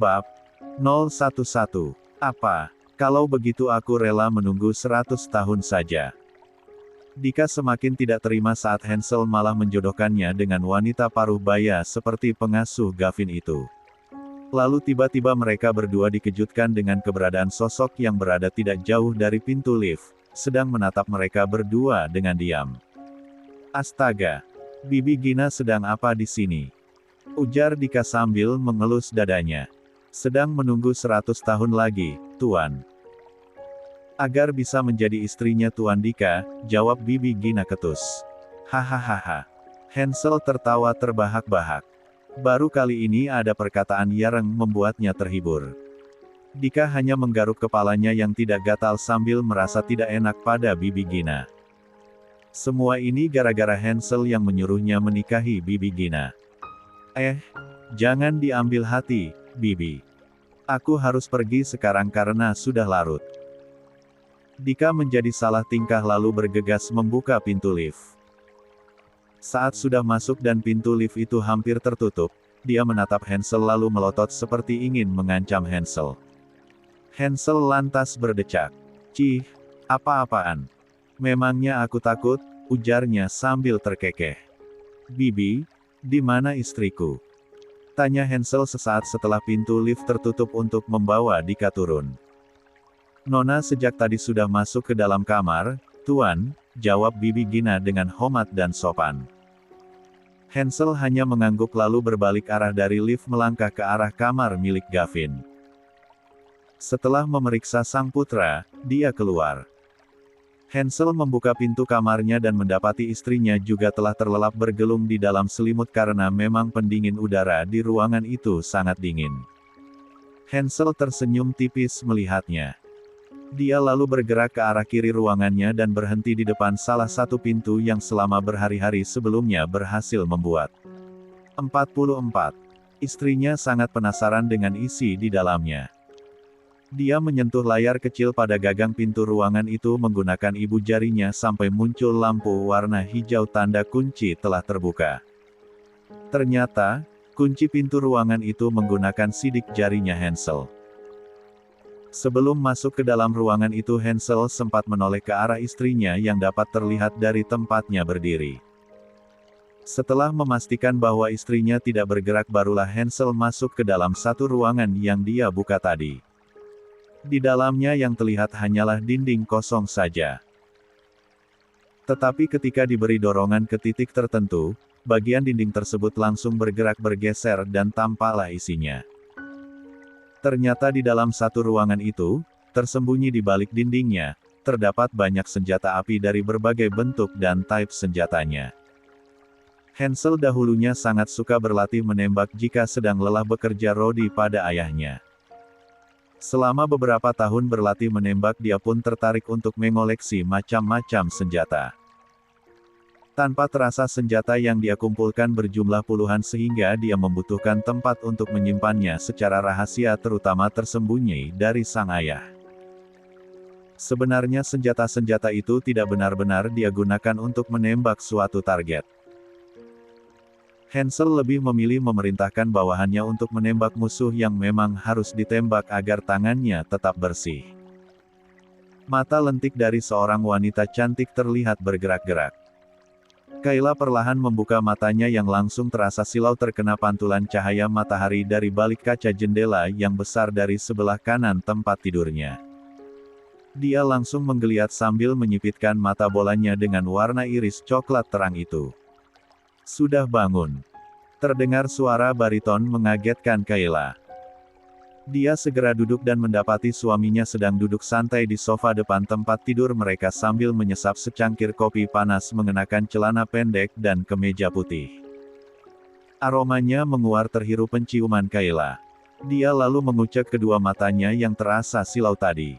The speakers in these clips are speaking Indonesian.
Bab 011. Apa? Kalau begitu aku rela menunggu 100 tahun saja. Dika semakin tidak terima saat Hansel malah menjodohkannya dengan wanita paruh baya seperti pengasuh Gavin itu. Lalu tiba-tiba mereka berdua dikejutkan dengan keberadaan sosok yang berada tidak jauh dari pintu lift, sedang menatap mereka berdua dengan diam. Astaga! Bibi Gina sedang apa di sini? Ujar Dika sambil mengelus dadanya. Sedang menunggu 100 tahun lagi, Tuan. Agar bisa menjadi istrinya Tuan Dika, jawab Bibi Gina ketus. Hahaha. Hansel tertawa terbahak-bahak. Baru kali ini ada perkataan yang membuatnya terhibur. Dika hanya menggaruk kepalanya yang tidak gatal sambil merasa tidak enak pada Bibi Gina. Semua ini gara-gara Hansel yang menyuruhnya menikahi Bibi Gina. Jangan diambil hati, Bibi. Aku harus pergi sekarang karena sudah larut. Dika menjadi salah tingkah lalu bergegas membuka pintu lift. Saat sudah masuk dan pintu lift itu hampir tertutup, dia menatap Hansel lalu melotot seperti ingin mengancam Hansel. Hansel lantas berdecak. Cih, apa-apaan? Memangnya aku takut? Ujarnya sambil terkekeh. Bibi, di mana istriku? Tanya Hansel sesaat setelah pintu lift tertutup untuk membawa Dika turun. Nona sejak tadi sudah masuk ke dalam kamar, Tuan, jawab Bibi Gina dengan hormat dan sopan. Hansel hanya mengangguk lalu berbalik arah dari lift melangkah ke arah kamar milik Gavin. Setelah memeriksa sang putra, dia keluar. Hansel membuka pintu kamarnya dan mendapati istrinya juga telah terlelap bergelung di dalam selimut karena memang pendingin udara di ruangan itu sangat dingin. Hansel tersenyum tipis melihatnya. Dia lalu bergerak ke arah kiri ruangannya dan berhenti di depan salah satu pintu yang selama berhari-hari sebelumnya berhasil membuat. 44. Istrinya sangat penasaran dengan isi di dalamnya. Dia menyentuh layar kecil pada gagang pintu ruangan itu menggunakan ibu jarinya sampai muncul lampu warna hijau tanda kunci telah terbuka. Ternyata, kunci pintu ruangan itu menggunakan sidik jarinya Hansel. Sebelum masuk ke dalam ruangan itu Hansel sempat menoleh ke arah istrinya yang dapat terlihat dari tempatnya berdiri. Setelah memastikan bahwa istrinya tidak bergerak barulah Hansel masuk ke dalam satu ruangan yang dia buka tadi. Di dalamnya yang terlihat hanyalah dinding kosong saja. Tetapi ketika diberi dorongan ke titik tertentu, bagian dinding tersebut langsung bergerak bergeser dan tampaklah isinya. Ternyata di dalam satu ruangan itu, tersembunyi di balik dindingnya, terdapat banyak senjata api dari berbagai bentuk dan type senjatanya. Hansel dahulunya sangat suka berlatih menembak jika sedang lelah bekerja rodi pada ayahnya. Selama beberapa tahun berlatih menembak dia pun tertarik untuk mengoleksi macam-macam senjata. Tanpa terasa senjata yang dia kumpulkan berjumlah puluhan sehingga dia membutuhkan tempat untuk menyimpannya secara rahasia terutama tersembunyi dari sang ayah. Sebenarnya senjata-senjata itu tidak benar-benar dia gunakan untuk menembak suatu target. Hansel lebih memilih memerintahkan bawahannya untuk menembak musuh yang memang harus ditembak agar tangannya tetap bersih. Mata lentik dari seorang wanita cantik terlihat bergerak-gerak. Kayla perlahan membuka matanya yang langsung terasa silau terkena pantulan cahaya matahari dari balik kaca jendela yang besar dari sebelah kanan tempat tidurnya. Dia langsung menggeliat sambil menyipitkan mata bolanya dengan warna iris coklat terang itu. Sudah bangun. Terdengar suara bariton mengagetkan Kayla. Dia segera duduk dan mendapati suaminya sedang duduk santai di sofa depan tempat tidur mereka sambil menyesap secangkir kopi panas mengenakan celana pendek dan kemeja putih. Aromanya menguar terhirup penciuman Kayla. Dia lalu mengucek kedua matanya yang terasa silau tadi.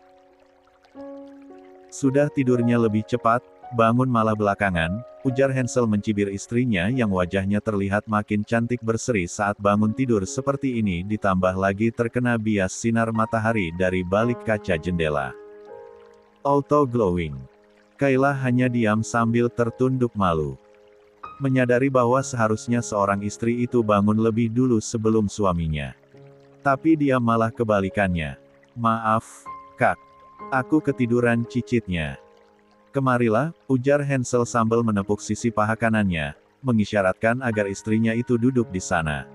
Sudah tidurnya lebih cepat, bangun malah belakangan, ujar Hansel mencibir istrinya yang wajahnya terlihat makin cantik berseri saat bangun tidur seperti ini ditambah lagi terkena bias sinar matahari dari balik kaca jendela. Auto glowing. Kayla hanya diam sambil tertunduk malu. Menyadari bahwa seharusnya seorang istri itu bangun lebih dulu sebelum suaminya. Tapi dia malah kebalikannya. Maaf, Kak. Aku ketiduran, cicitnya. Kemarilah, ujar Hansel sambil menepuk sisi paha kanannya, mengisyaratkan agar istrinya itu duduk di sana.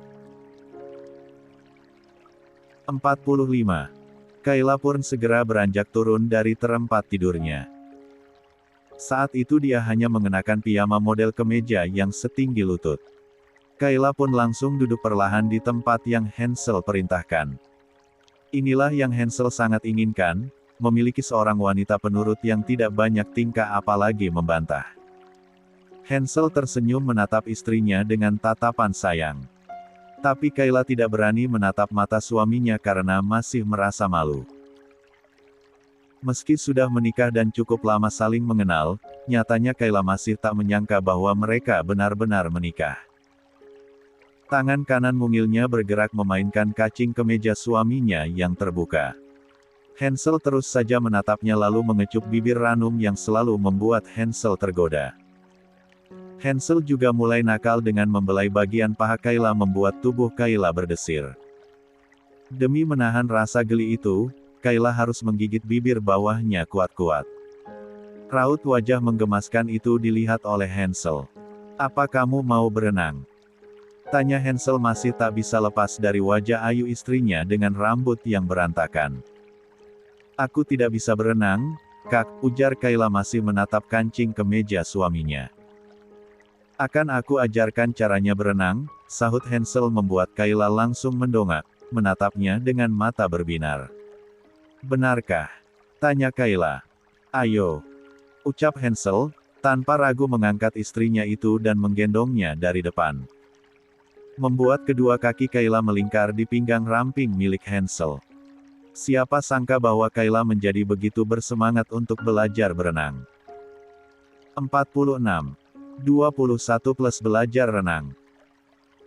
45. Kayla pun segera beranjak turun dari tempat tidurnya. Saat itu dia hanya mengenakan piyama model kemeja yang setinggi lutut. Kayla pun langsung duduk perlahan di tempat yang Hansel perintahkan. Inilah yang Hansel sangat inginkan, memiliki seorang wanita penurut yang tidak banyak tingkah apalagi membantah. Hansel tersenyum menatap istrinya dengan tatapan sayang. Tapi Kayla tidak berani menatap mata suaminya karena masih merasa malu. Meski sudah menikah dan cukup lama saling mengenal, nyatanya Kayla masih tak menyangka bahwa mereka benar-benar menikah. Tangan kanan mungilnya bergerak memainkan kacing kemeja suaminya yang terbuka. Hansel terus saja menatapnya lalu mengecup bibir ranum yang selalu membuat Hansel tergoda. Hansel juga mulai nakal dengan membelai bagian paha Kayla membuat tubuh Kayla berdesir. Demi menahan rasa geli itu, Kayla harus menggigit bibir bawahnya kuat-kuat. Raut wajah menggemaskan itu dilihat oleh Hansel. "Apa kamu mau berenang?" tanya Hansel masih tak bisa lepas dari wajah ayu istrinya dengan rambut yang berantakan. "Aku tidak bisa berenang, Kak," ujar Kayla masih menatap kancing kemeja suaminya. "Akan aku ajarkan caranya berenang," sahut Hansel membuat Kayla langsung mendongak, menatapnya dengan mata berbinar. "Benarkah?" tanya Kayla. "Ayo," ucap Hansel, tanpa ragu mengangkat istrinya itu dan menggendongnya dari depan. Membuat kedua kaki Kayla melingkar di pinggang ramping milik Hansel. Siapa sangka bahwa Kayla menjadi begitu bersemangat untuk belajar berenang. 46. 21 plus belajar renang.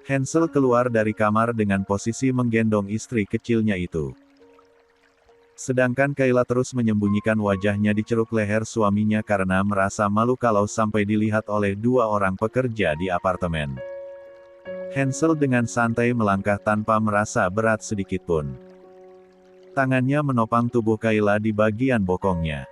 Hansel keluar dari kamar dengan posisi menggendong istri kecilnya itu. Sedangkan Kayla terus menyembunyikan wajahnya di ceruk leher suaminya karena merasa malu kalau sampai dilihat oleh dua orang pekerja di apartemen. Hansel dengan santai melangkah tanpa merasa berat sedikitpun. Tangannya menopang tubuh Kayla di bagian bokongnya.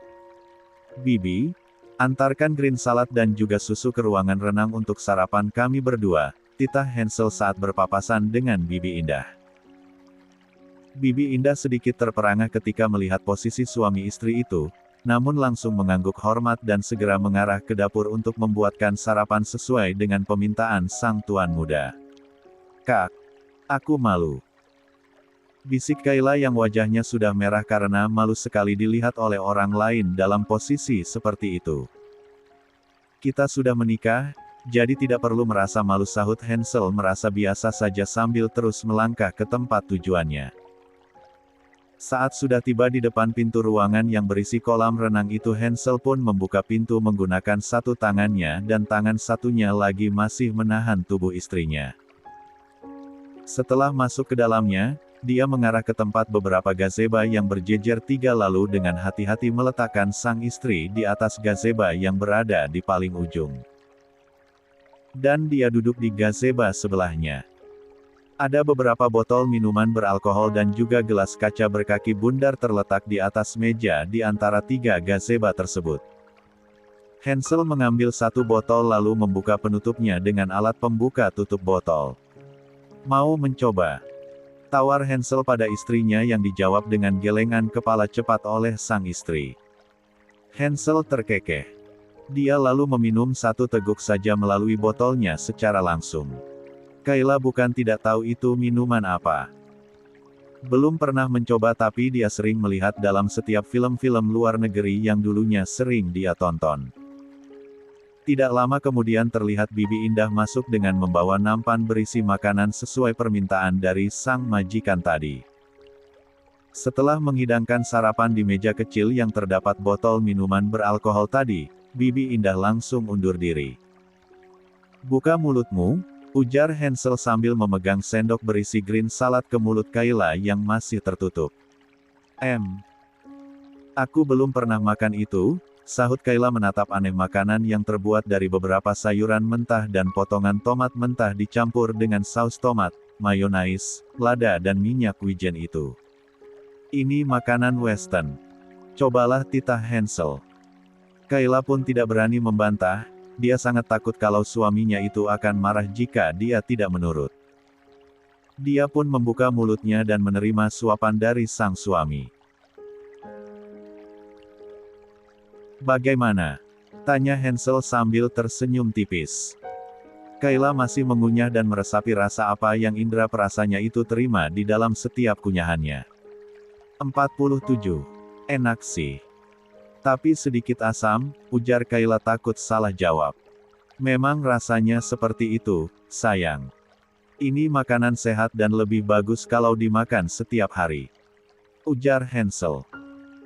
"Bibi, antarkan green salad dan juga susu ke ruangan renang untuk sarapan kami berdua," titah Hansel saat berpapasan dengan Bibi Indah. Bibi Indah sedikit terperangah ketika melihat posisi suami istri itu, namun langsung mengangguk hormat dan segera mengarah ke dapur untuk membuatkan sarapan sesuai dengan permintaan sang tuan muda. "Kak, aku malu," bisik Kayla yang wajahnya sudah merah karena malu sekali dilihat oleh orang lain dalam posisi seperti itu. "Kita sudah menikah, jadi tidak perlu merasa malu," sahut Hansel merasa biasa saja sambil terus melangkah ke tempat tujuannya. Saat sudah tiba di depan pintu ruangan yang berisi kolam renang itu, Hansel pun membuka pintu menggunakan satu tangannya dan tangan satunya lagi masih menahan tubuh istrinya. Setelah masuk ke dalamnya, dia mengarah ke tempat beberapa gazebo yang berjejer tiga lalu dengan hati-hati meletakkan sang istri di atas gazebo yang berada di paling ujung. Dan dia duduk di gazebo sebelahnya. Ada beberapa botol minuman beralkohol dan juga gelas kaca berkaki bundar terletak di atas meja di antara tiga gazebo tersebut. Hansel mengambil satu botol lalu membuka penutupnya dengan alat pembuka tutup botol. "Mau mencoba?" tawar Hansel pada istrinya yang dijawab dengan gelengan kepala cepat oleh sang istri. Hansel terkekeh. Dia lalu meminum satu teguk saja melalui botolnya secara langsung. Kayla bukan tidak tahu itu minuman apa. Belum pernah mencoba tapi dia sering melihat dalam setiap film-film luar negeri yang dulunya sering dia tonton. Tidak lama kemudian terlihat Bibi Indah masuk dengan membawa nampan berisi makanan sesuai permintaan dari sang majikan tadi. Setelah menghidangkan sarapan di meja kecil yang terdapat botol minuman beralkohol tadi, Bibi Indah langsung undur diri. "Buka mulutmu," ujar Hansel sambil memegang sendok berisi green salad ke mulut Kayla yang masih tertutup. Aku belum pernah makan itu," sahut Kayla menatap aneh makanan yang terbuat dari beberapa sayuran mentah dan potongan tomat mentah dicampur dengan saus tomat, mayonaise, lada dan minyak wijen itu. Ini makanan western. Cobalah, titah Hansel. Kayla pun tidak berani membantah, dia sangat takut kalau suaminya itu akan marah jika dia tidak menurut. Dia pun membuka mulutnya dan menerima suapan dari sang suami. Bagaimana? Tanya Hansel sambil tersenyum tipis. Kayla masih mengunyah dan meresapi rasa apa yang indera perasanya itu terima di dalam setiap kunyahannya. 47. Enak sih. Tapi sedikit asam, ujar Kayla takut salah jawab. Memang rasanya seperti itu, sayang. Ini makanan sehat dan lebih bagus kalau dimakan setiap hari. Ujar Hansel.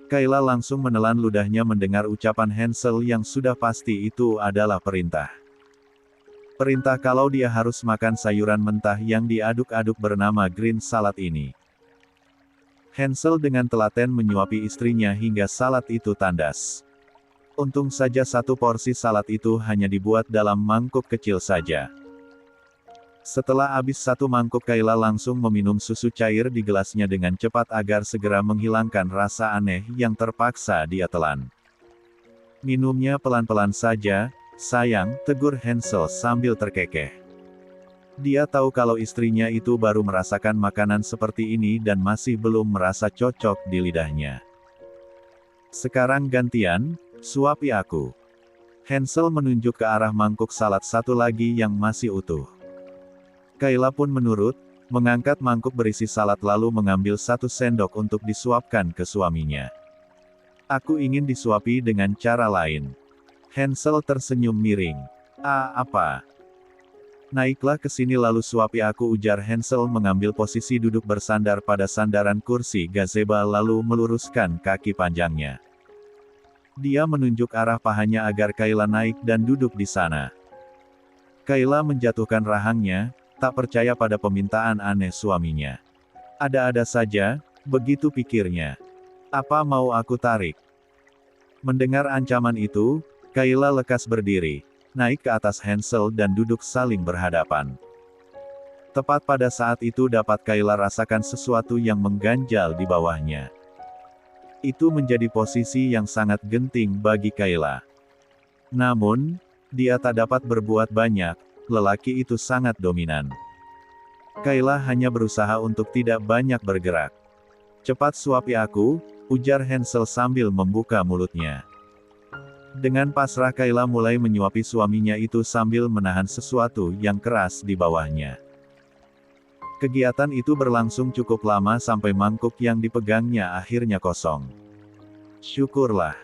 Kayla langsung menelan ludahnya mendengar ucapan Hansel yang sudah pasti itu adalah perintah. Perintah kalau dia harus makan sayuran mentah yang diaduk-aduk bernama green salad ini. Hansel dengan telaten menyuapi istrinya hingga salad itu tandas. Untung saja satu porsi salad itu hanya dibuat dalam mangkuk kecil saja. Setelah habis satu mangkuk, Kayla langsung meminum susu cair di gelasnya dengan cepat agar segera menghilangkan rasa aneh yang terpaksa dia telan. Minumnya pelan-pelan saja, sayang, tegur Hansel sambil terkekeh. Dia tahu kalau istrinya itu baru merasakan makanan seperti ini dan masih belum merasa cocok di lidahnya. Sekarang gantian, suapi aku. Hansel menunjuk ke arah mangkuk salad satu lagi yang masih utuh. Kayla pun menurut, mengangkat mangkuk berisi salad lalu mengambil 1 sendok untuk disuapkan ke suaminya. Aku ingin disuapi dengan cara lain. Hansel tersenyum miring. Apa? Naiklah ke sini lalu suapi aku, ujar Hansel mengambil posisi duduk bersandar pada sandaran kursi gazebo lalu meluruskan kaki panjangnya. Dia menunjuk arah pahanya agar Kayla naik dan duduk di sana. Kayla menjatuhkan rahangnya, tak percaya pada permintaan aneh suaminya. Ada-ada saja, begitu pikirnya. Apa mau aku tarik? Mendengar ancaman itu, Kayla lekas berdiri, naik ke atas Hansel dan duduk saling berhadapan. Tepat pada saat itu dapat Kayla rasakan sesuatu yang mengganjal di bawahnya. Itu menjadi posisi yang sangat genting bagi Kayla. Namun, dia tak dapat berbuat banyak, lelaki itu sangat dominan. Kayla hanya berusaha untuk tidak banyak bergerak. Cepat suapi aku, ujar Hansel sambil membuka mulutnya. Dengan pasrah Kayla mulai menyuapi suaminya itu sambil menahan sesuatu yang keras di bawahnya. Kegiatan itu berlangsung cukup lama sampai mangkuk yang dipegangnya akhirnya kosong. Syukurlah.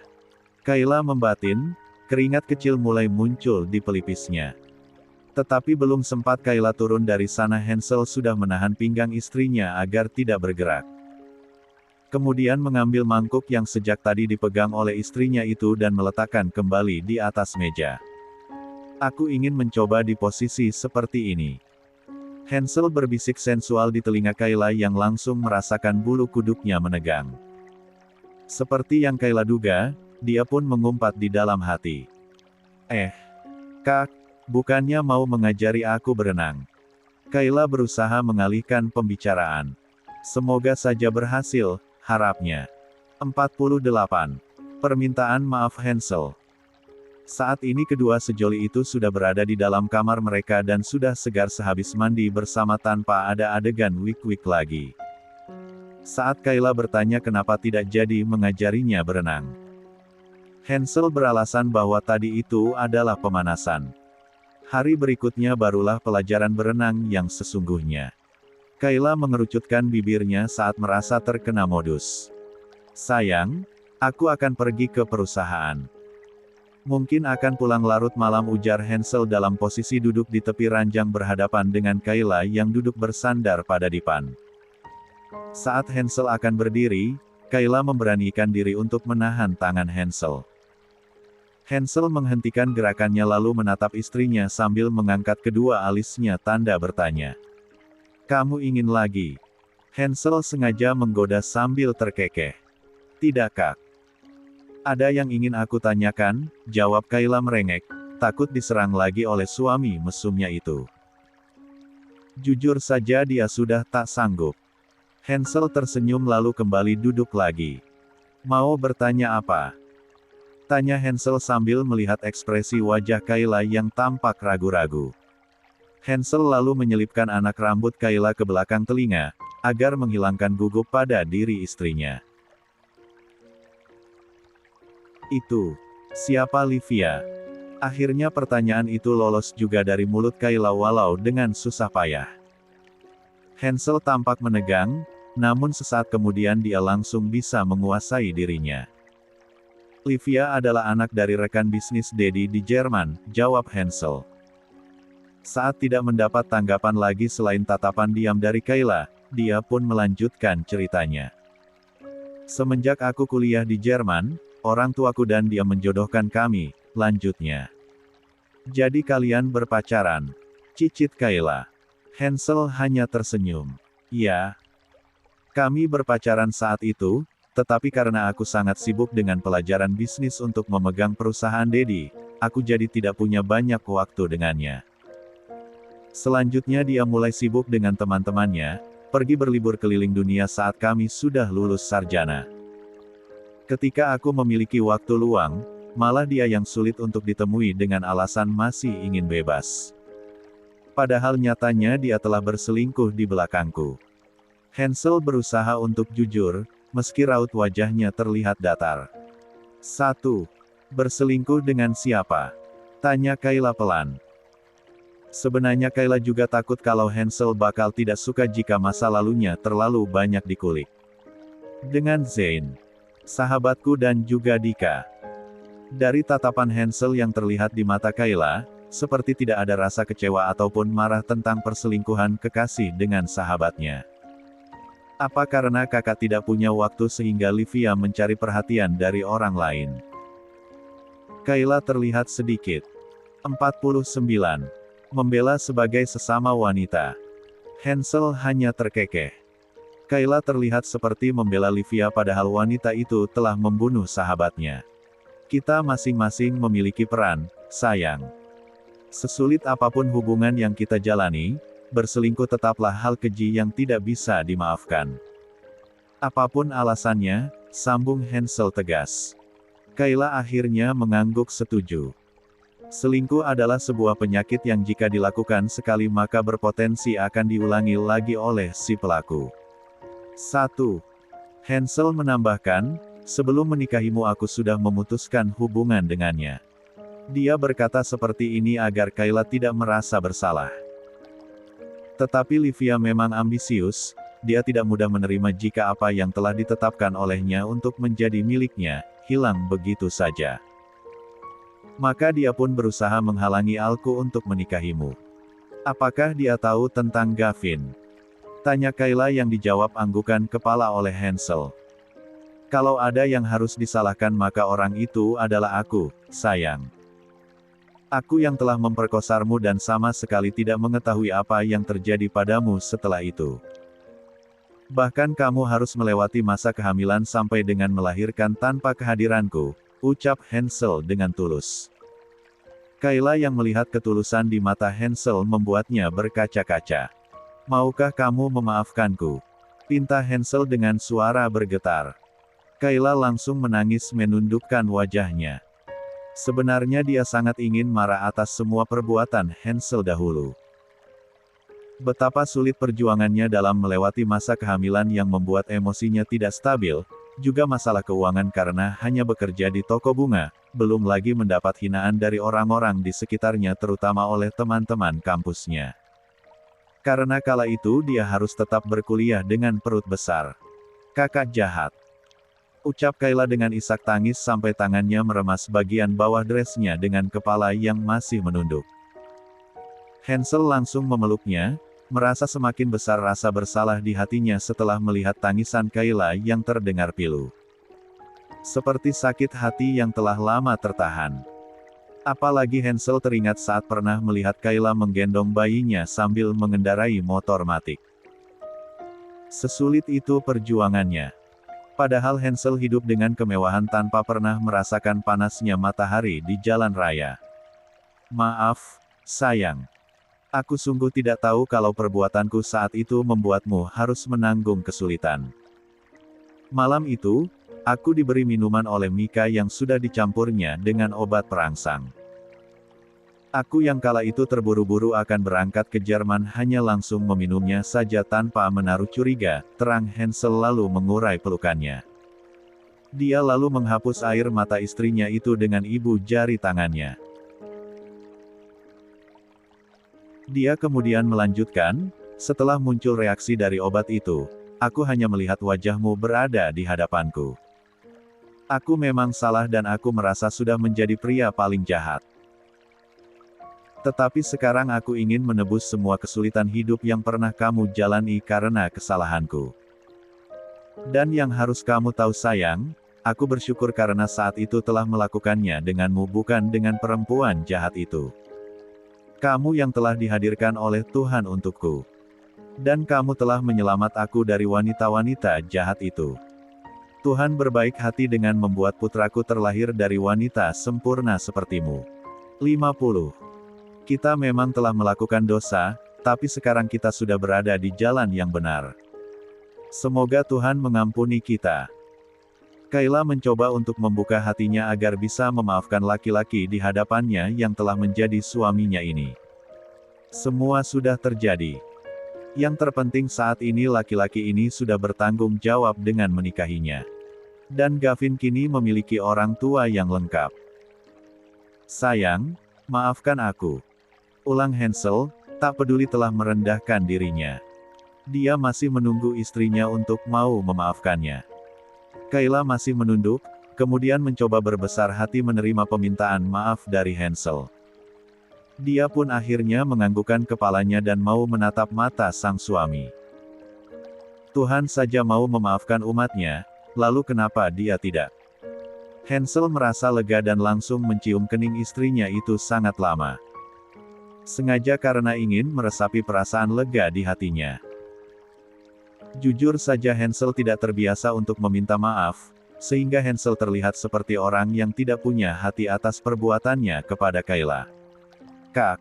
Kayla membatin, keringat kecil mulai muncul di pelipisnya. Tetapi belum sempat Kayla turun dari sana Hansel sudah menahan pinggang istrinya agar tidak bergerak. Kemudian mengambil mangkuk yang sejak tadi dipegang oleh istrinya itu dan meletakkan kembali di atas meja. Aku ingin mencoba di posisi seperti ini. Hansel berbisik sensual di telinga Kayla yang langsung merasakan bulu kuduknya menegang. Seperti yang Kayla duga, dia pun mengumpat di dalam hati. Kak, bukannya mau mengajari aku berenang? Kayla berusaha mengalihkan pembicaraan. Semoga saja berhasil, harapnya. 48. Permintaan maaf Hansel. Saat ini kedua sejoli itu sudah berada di dalam kamar mereka dan sudah segar sehabis mandi bersama tanpa ada adegan wik-wik lagi. Saat Kayla bertanya kenapa tidak jadi mengajarinya berenang, Hansel beralasan bahwa tadi itu adalah pemanasan. Hari berikutnya barulah pelajaran berenang yang sesungguhnya. Kayla mengerucutkan bibirnya saat merasa terkena modus. Sayang, aku akan pergi ke perusahaan. Mungkin akan pulang larut malam, ujar Hansel dalam posisi duduk di tepi ranjang berhadapan dengan Kayla yang duduk bersandar pada dipan. Saat Hansel akan berdiri, Kayla memberanikan diri untuk menahan tangan Hansel. Hansel menghentikan gerakannya lalu menatap istrinya sambil mengangkat kedua alisnya tanda bertanya. Kamu ingin lagi? Hansel sengaja menggoda sambil terkekeh. Tidak, Kak. Ada yang ingin aku tanyakan, jawab Kayla merengek, takut diserang lagi oleh suami mesumnya itu. Jujur saja dia sudah tak sanggup. Hansel tersenyum lalu kembali duduk lagi. Mau bertanya apa? Tanya Hansel sambil melihat ekspresi wajah Kayla yang tampak ragu-ragu. Hansel lalu menyelipkan anak rambut Kayla ke belakang telinga, agar menghilangkan gugup pada diri istrinya. Itu, siapa Livia? Akhirnya pertanyaan itu lolos juga dari mulut Kayla walau dengan susah payah. Hansel tampak menegang, namun sesaat kemudian dia langsung bisa menguasai dirinya. Livia adalah anak dari rekan bisnis Daddy di Jerman, jawab Hansel. Saat tidak mendapat tanggapan lagi selain tatapan diam dari Kayla, dia pun melanjutkan ceritanya. Semenjak aku kuliah di Jerman, orang tuaku dan dia menjodohkan kami, lanjutnya. Jadi kalian berpacaran? Cicit Kayla. Hansel hanya tersenyum. Ya. Kami berpacaran saat itu, tetapi karena aku sangat sibuk dengan pelajaran bisnis untuk memegang perusahaan Daddy, aku jadi tidak punya banyak waktu dengannya. Selanjutnya dia mulai sibuk dengan teman-temannya, pergi berlibur keliling dunia saat kami sudah lulus sarjana. Ketika aku memiliki waktu luang, malah dia yang sulit untuk ditemui dengan alasan masih ingin bebas. Padahal nyatanya dia telah berselingkuh di belakangku. Hansel berusaha untuk jujur, meski raut wajahnya terlihat datar. 1. Berselingkuh dengan siapa? Tanya Kayla pelan. Sebenarnya Kayla juga takut kalau Hansel bakal tidak suka jika masa lalunya terlalu banyak dikulik. Dengan Zane, sahabatku dan juga Dika. Dari tatapan Hansel yang terlihat di mata Kayla, seperti tidak ada rasa kecewa ataupun marah tentang perselingkuhan kekasih dengan sahabatnya. Apa karena kakak tidak punya waktu sehingga Livia mencari perhatian dari orang lain? Kayla terlihat sedikit 49. Membela sebagai sesama wanita. Hansel hanya terkekeh. Kayla terlihat seperti membela Livia padahal wanita itu telah membunuh sahabatnya. Kita masing-masing memiliki peran, sayang. Sesulit apapun hubungan yang kita jalani, berselingkuh tetaplah hal keji yang tidak bisa dimaafkan. Apapun alasannya, sambung Hansel tegas. Kayla akhirnya mengangguk setuju. Selingkuh adalah sebuah penyakit yang jika dilakukan sekali maka berpotensi akan diulangi lagi oleh si pelaku. 1. Hansel menambahkan, sebelum menikahimu aku sudah memutuskan hubungan dengannya. Dia berkata seperti ini agar Kayla tidak merasa bersalah. Tetapi Livia memang ambisius, dia tidak mudah menerima jika apa yang telah ditetapkan olehnya untuk menjadi miliknya, hilang begitu saja. Maka dia pun berusaha menghalangi aku untuk menikahimu. Apakah dia tahu tentang Gavin? Tanya Kayla yang dijawab anggukan kepala oleh Hansel. Kalau ada yang harus disalahkan maka orang itu adalah aku, sayang. Aku yang telah memperkosamu dan sama sekali tidak mengetahui apa yang terjadi padamu setelah itu. Bahkan kamu harus melewati masa kehamilan sampai dengan melahirkan tanpa kehadiranku, ucap Hansel dengan tulus. Kayla yang melihat ketulusan di mata Hansel membuatnya berkaca-kaca. Maukah kamu memaafkanku? Pinta Hansel dengan suara bergetar. Kayla langsung menangis menundukkan wajahnya. Sebenarnya dia sangat ingin marah atas semua perbuatan Hansel dahulu. Betapa sulit perjuangannya dalam melewati masa kehamilan yang membuat emosinya tidak stabil, juga masalah keuangan karena hanya bekerja di toko bunga, belum lagi mendapat hinaan dari orang-orang di sekitarnya terutama oleh teman-teman kampusnya. Karena kala itu dia harus tetap berkuliah dengan perut besar. Kakak jahat. Ucap Kayla dengan isak tangis sampai tangannya meremas bagian bawah dressnya dengan kepala yang masih menunduk. Hansel langsung memeluknya, merasa semakin besar rasa bersalah di hatinya setelah melihat tangisan Kayla yang terdengar pilu. Seperti sakit hati yang telah lama tertahan. Apalagi Hansel teringat saat pernah melihat Kayla menggendong bayinya sambil mengendarai motor matic. Sesulit itu perjuangannya. Padahal Hansel hidup dengan kemewahan tanpa pernah merasakan panasnya matahari di jalan raya. Maaf, sayang. Aku sungguh tidak tahu kalau perbuatanku saat itu membuatmu harus menanggung kesulitan. Malam itu, aku diberi minuman oleh Mika yang sudah dicampurnya dengan obat perangsang. Aku yang kala itu terburu-buru akan berangkat ke Jerman hanya langsung meminumnya saja tanpa menaruh curiga, terang Hansel lalu mengurai pelukannya. Dia lalu menghapus air mata istrinya itu dengan ibu jari tangannya. Dia kemudian melanjutkan, setelah muncul reaksi dari obat itu, aku hanya melihat wajahmu berada di hadapanku. Aku memang salah dan aku merasa sudah menjadi pria paling jahat. Tetapi sekarang aku ingin menebus semua kesulitan hidup yang pernah kamu jalani karena kesalahanku. Dan yang harus kamu tahu sayang, aku bersyukur karena saat itu telah melakukannya denganmu bukan dengan perempuan jahat itu. Kamu yang telah dihadirkan oleh Tuhan untukku. Dan kamu telah menyelamat aku dari wanita-wanita jahat itu. Tuhan berbaik hati dengan membuat putraku terlahir dari wanita sempurna sepertimu. 50. Kita memang telah melakukan dosa, tapi sekarang kita sudah berada di jalan yang benar. Semoga Tuhan mengampuni kita. Kayla mencoba untuk membuka hatinya agar bisa memaafkan laki-laki di hadapannya yang telah menjadi suaminya ini. Semua sudah terjadi. Yang terpenting saat ini laki-laki ini sudah bertanggung jawab dengan menikahinya. Dan Gavin kini memiliki orang tua yang lengkap. Sayang, maafkan aku. Ulang Hansel, tak peduli telah merendahkan dirinya. Dia masih menunggu istrinya untuk mau memaafkannya. Kayla masih menunduk, kemudian mencoba berbesar hati menerima permintaan maaf dari Hansel. Dia pun akhirnya menganggukkan kepalanya dan mau menatap mata sang suami. Tuhan saja mau memaafkan umatnya, lalu kenapa dia tidak? Hansel merasa lega dan langsung mencium kening istrinya itu sangat lama. Sengaja karena ingin meresapi perasaan lega di hatinya. Jujur saja Hansel tidak terbiasa untuk meminta maaf, sehingga Hansel terlihat seperti orang yang tidak punya hati atas perbuatannya kepada Kayla. Kak,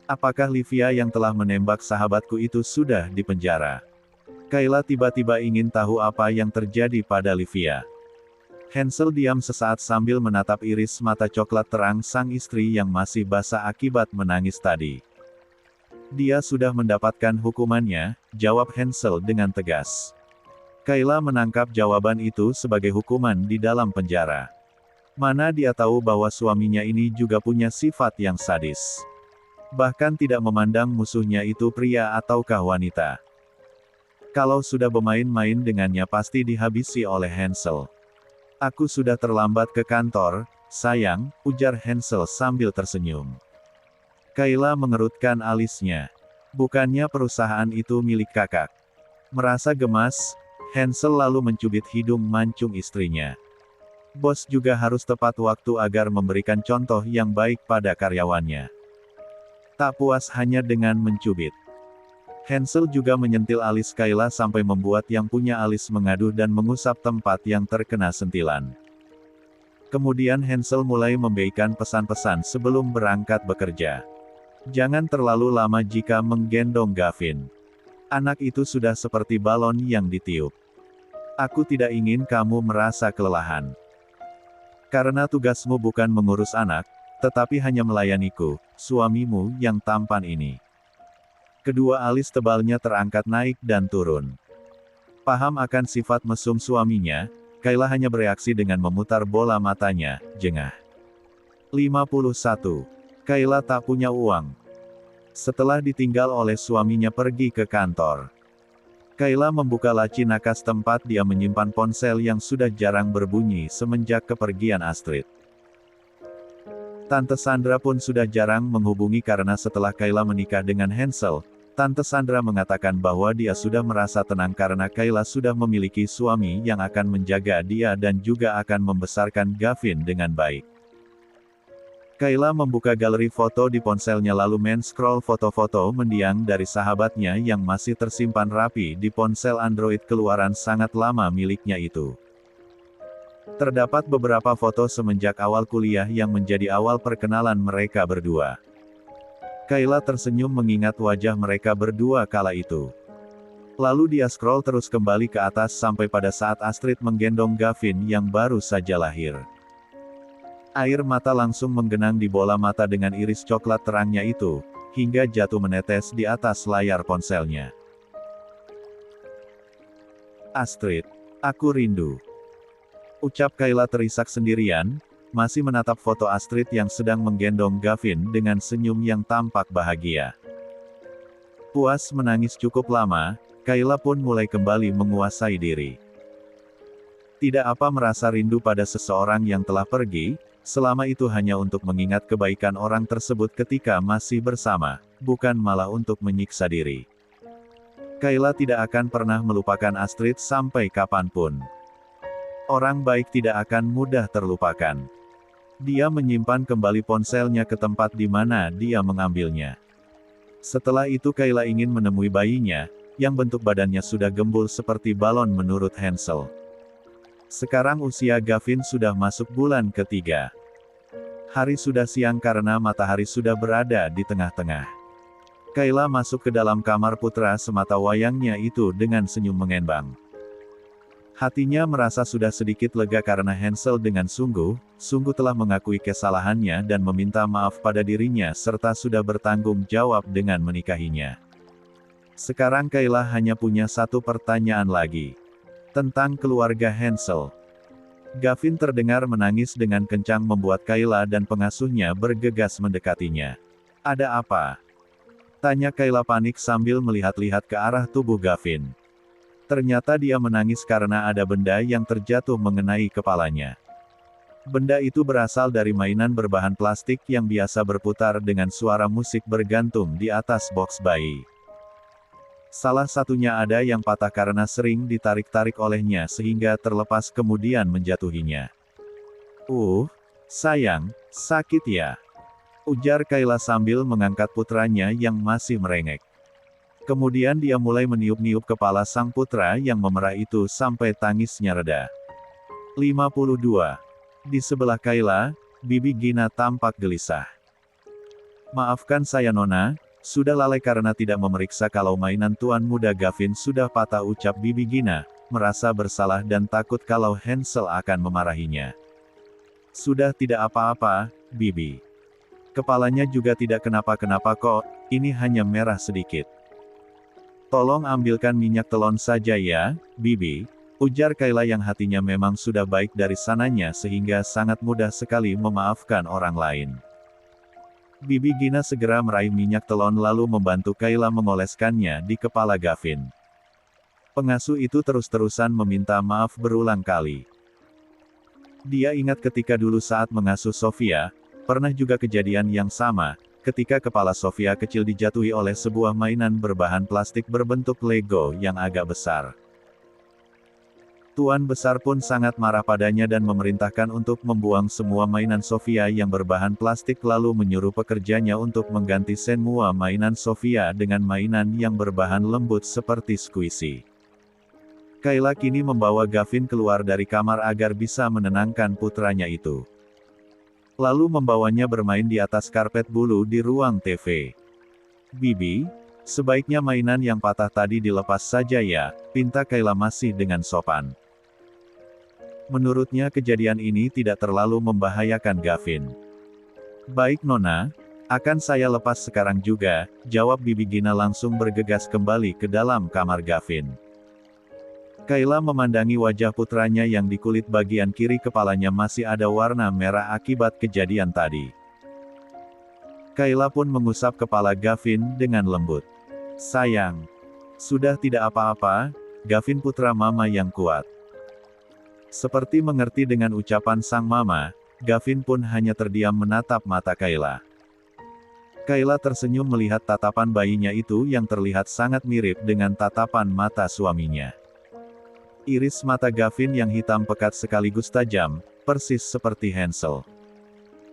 apakah Livia yang telah menembak sahabatku itu sudah dipenjara? Kayla tiba-tiba ingin tahu apa yang terjadi pada Livia. Hansel diam sesaat sambil menatap iris mata coklat terang sang istri yang masih basah akibat menangis tadi. Dia sudah mendapatkan hukumannya, jawab Hansel dengan tegas. Kayla menangkap jawaban itu sebagai hukuman di dalam penjara. Mana dia tahu bahwa suaminya ini juga punya sifat yang sadis. Bahkan tidak memandang musuhnya itu pria ataukah wanita. Kalau sudah bermain-main dengannya pasti dihabisi oleh Hansel. Aku sudah terlambat ke kantor, sayang, ujar Hansel sambil tersenyum. Kayla mengerutkan alisnya. Bukannya perusahaan itu milik kakak. Merasa gemas, Hansel lalu mencubit hidung mancung istrinya. Bos juga harus tepat waktu agar memberikan contoh yang baik pada karyawannya. Tak puas hanya dengan mencubit. Hansel juga menyentil alis Kayla sampai membuat yang punya alis mengaduh dan mengusap tempat yang terkena sentilan. Kemudian Hansel mulai memberikan pesan-pesan sebelum berangkat bekerja. Jangan terlalu lama jika menggendong Gavin. Anak itu sudah seperti balon yang ditiup. Aku tidak ingin kamu merasa kelelahan. Karena tugasmu bukan mengurus anak, tetapi hanya melayaniku, suamimu yang tampan ini. Kedua alis tebalnya terangkat naik dan turun. Paham akan sifat mesum suaminya, Kayla hanya bereaksi dengan memutar bola matanya, jengah. 51. Kayla tak punya uang. Setelah ditinggal oleh suaminya pergi ke kantor, Kayla membuka laci nakas tempat dia menyimpan ponsel yang sudah jarang berbunyi semenjak kepergian Astrid. Tante Sandra pun sudah jarang menghubungi karena setelah Kayla menikah dengan Hansel, Tante Sandra mengatakan bahwa dia sudah merasa tenang karena Kayla sudah memiliki suami yang akan menjaga dia dan juga akan membesarkan Gavin dengan baik. Kayla membuka galeri foto di ponselnya lalu men-scroll foto-foto mendiang dari sahabatnya yang masih tersimpan rapi di ponsel Android keluaran sangat lama miliknya itu. Terdapat beberapa foto semenjak awal kuliah yang menjadi awal perkenalan mereka berdua. Kayla tersenyum mengingat wajah mereka berdua kala itu. Lalu dia scroll terus kembali ke atas sampai pada saat Astrid menggendong Gavin yang baru saja lahir. Air mata langsung menggenang di bola mata dengan iris coklat terangnya itu, hingga jatuh menetes di atas layar ponselnya. Astrid, aku rindu. Ucap Kayla terisak sendirian, masih menatap foto Astrid yang sedang menggendong Gavin dengan senyum yang tampak bahagia. Puas menangis cukup lama, Kayla pun mulai kembali menguasai diri. Tidak apa merasa rindu pada seseorang yang telah pergi, selama itu hanya untuk mengingat kebaikan orang tersebut ketika masih bersama, bukan malah untuk menyiksa diri. Kayla tidak akan pernah melupakan Astrid sampai kapanpun. Orang baik tidak akan mudah terlupakan. Dia menyimpan kembali ponselnya ke tempat di mana dia mengambilnya. Setelah itu Kayla ingin menemui bayinya, yang bentuk badannya sudah gembul seperti balon menurut Hansel. Sekarang usia Gavin sudah masuk bulan ketiga. Hari sudah siang karena matahari sudah berada di tengah-tengah. Kayla masuk ke dalam kamar putra semata wayangnya itu dengan senyum mengembang. Hatinya merasa sudah sedikit lega karena Hansel dengan sungguh telah mengakui kesalahannya dan meminta maaf pada dirinya serta sudah bertanggung jawab dengan menikahinya. Sekarang Kayla hanya punya satu pertanyaan lagi. Tentang keluarga Hansel. Gavin terdengar menangis dengan kencang membuat Kayla dan pengasuhnya bergegas mendekatinya. Ada apa? Tanya Kayla panik sambil melihat-lihat ke arah tubuh Gavin. Ternyata dia menangis karena ada benda yang terjatuh mengenai kepalanya. Benda itu berasal dari mainan berbahan plastik yang biasa berputar dengan suara musik bergantung di atas box bayi. Salah satunya ada yang patah karena sering ditarik-tarik olehnya sehingga terlepas kemudian menjatuhinya. Sayang, sakit ya? Ujar Kayla sambil mengangkat putranya yang masih merengek. Kemudian dia mulai meniup-niup kepala sang putra yang memerah itu sampai tangisnya reda. 52. Di sebelah Kayla, Bibi Gina tampak gelisah. Maafkan saya Nona, sudah lalai karena tidak memeriksa kalau mainan tuan muda Gavin sudah patah, ucap Bibi Gina, merasa bersalah dan takut kalau Hansel akan memarahinya. Sudah tidak apa-apa, Bibi. Kepalanya juga tidak kenapa-kenapa kok, ini hanya merah sedikit. Tolong ambilkan minyak telon saja ya, Bibi, ujar Kayla yang hatinya memang sudah baik dari sananya sehingga sangat mudah sekali memaafkan orang lain. Bibi Gina segera meraih minyak telon lalu membantu Kayla mengoleskannya di kepala Gavin. Pengasuh itu terus-terusan meminta maaf berulang kali. Dia ingat ketika dulu saat mengasuh Sofia, pernah juga kejadian yang sama, ketika kepala Sofia kecil dijatuhi oleh sebuah mainan berbahan plastik berbentuk Lego yang agak besar. Tuan besar pun sangat marah padanya dan memerintahkan untuk membuang semua mainan Sofia yang berbahan plastik lalu menyuruh pekerjanya untuk mengganti semua mainan Sofia dengan mainan yang berbahan lembut seperti squishy. Kayla kini membawa Gavin keluar dari kamar agar bisa menenangkan putranya itu. Lalu membawanya bermain di atas karpet bulu di ruang TV. Bibi, sebaiknya mainan yang patah tadi dilepas saja ya, pinta Kayla masih dengan sopan. Menurutnya kejadian ini tidak terlalu membahayakan Gavin. Baik Nona, akan saya lepas sekarang juga, jawab Bibi Gina langsung bergegas kembali ke dalam kamar Gavin. Kayla memandangi wajah putranya yang di kulit bagian kiri kepalanya masih ada warna merah akibat kejadian tadi. Kayla pun mengusap kepala Gavin dengan lembut. Sayang, sudah tidak apa-apa, Gavin putra mama yang kuat. Seperti mengerti dengan ucapan sang mama, Gavin pun hanya terdiam menatap mata Kayla. Kayla tersenyum melihat tatapan bayinya itu yang terlihat sangat mirip dengan tatapan mata suaminya. Iris mata Gavin yang hitam pekat sekaligus tajam, persis seperti Hansel.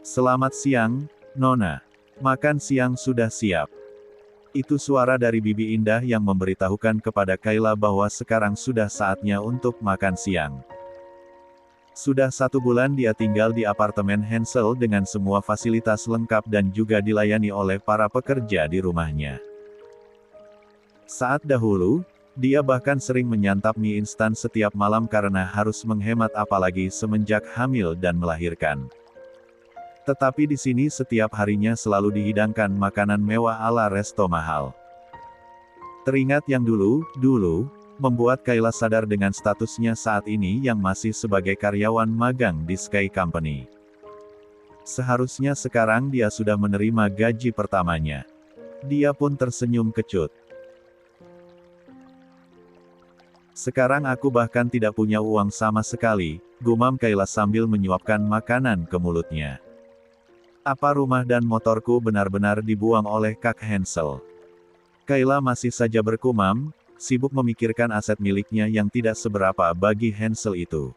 Selamat siang, Nona. Makan siang sudah siap. Itu suara dari Bibi Indah yang memberitahukan kepada Kayla bahwa sekarang sudah saatnya untuk makan siang. Sudah 1 bulan dia tinggal di apartemen Hansel dengan semua fasilitas lengkap dan juga dilayani oleh para pekerja di rumahnya. Saat dahulu, dia bahkan sering menyantap mie instan setiap malam karena harus menghemat apalagi semenjak hamil dan melahirkan. Tetapi di sini setiap harinya selalu dihidangkan makanan mewah ala resto mahal. Teringat yang dulu, membuat Kayla sadar dengan statusnya saat ini yang masih sebagai karyawan magang di Sky Company. Seharusnya sekarang dia sudah menerima gaji pertamanya. Dia pun tersenyum kecut. Sekarang aku bahkan tidak punya uang sama sekali, gumam Kayla sambil menyuapkan makanan ke mulutnya. Apa rumah dan motorku benar-benar dibuang oleh Kak Hansel? Kayla masih saja bergumam, sibuk memikirkan aset miliknya yang tidak seberapa bagi Hansel itu.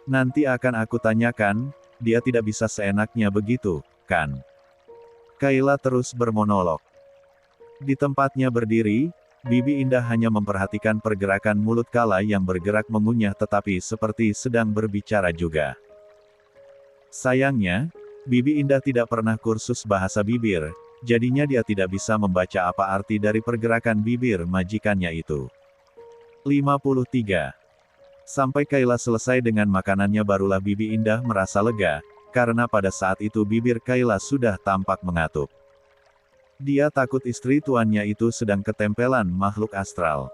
Nanti akan aku tanyakan, dia tidak bisa seenaknya begitu, kan? Kayla terus bermonolog. Di tempatnya berdiri, Bibi Indah hanya memperhatikan pergerakan mulut Kayla yang bergerak mengunyah tetapi seperti sedang berbicara juga. Sayangnya, Bibi Indah tidak pernah kursus bahasa bibir, jadinya dia tidak bisa membaca apa arti dari pergerakan bibir majikannya itu. 53. Sampai Kayla selesai dengan makanannya barulah Bibi Indah merasa lega, karena pada saat itu bibir Kayla sudah tampak mengatup. Dia takut istri tuannya itu sedang ketempelan makhluk astral.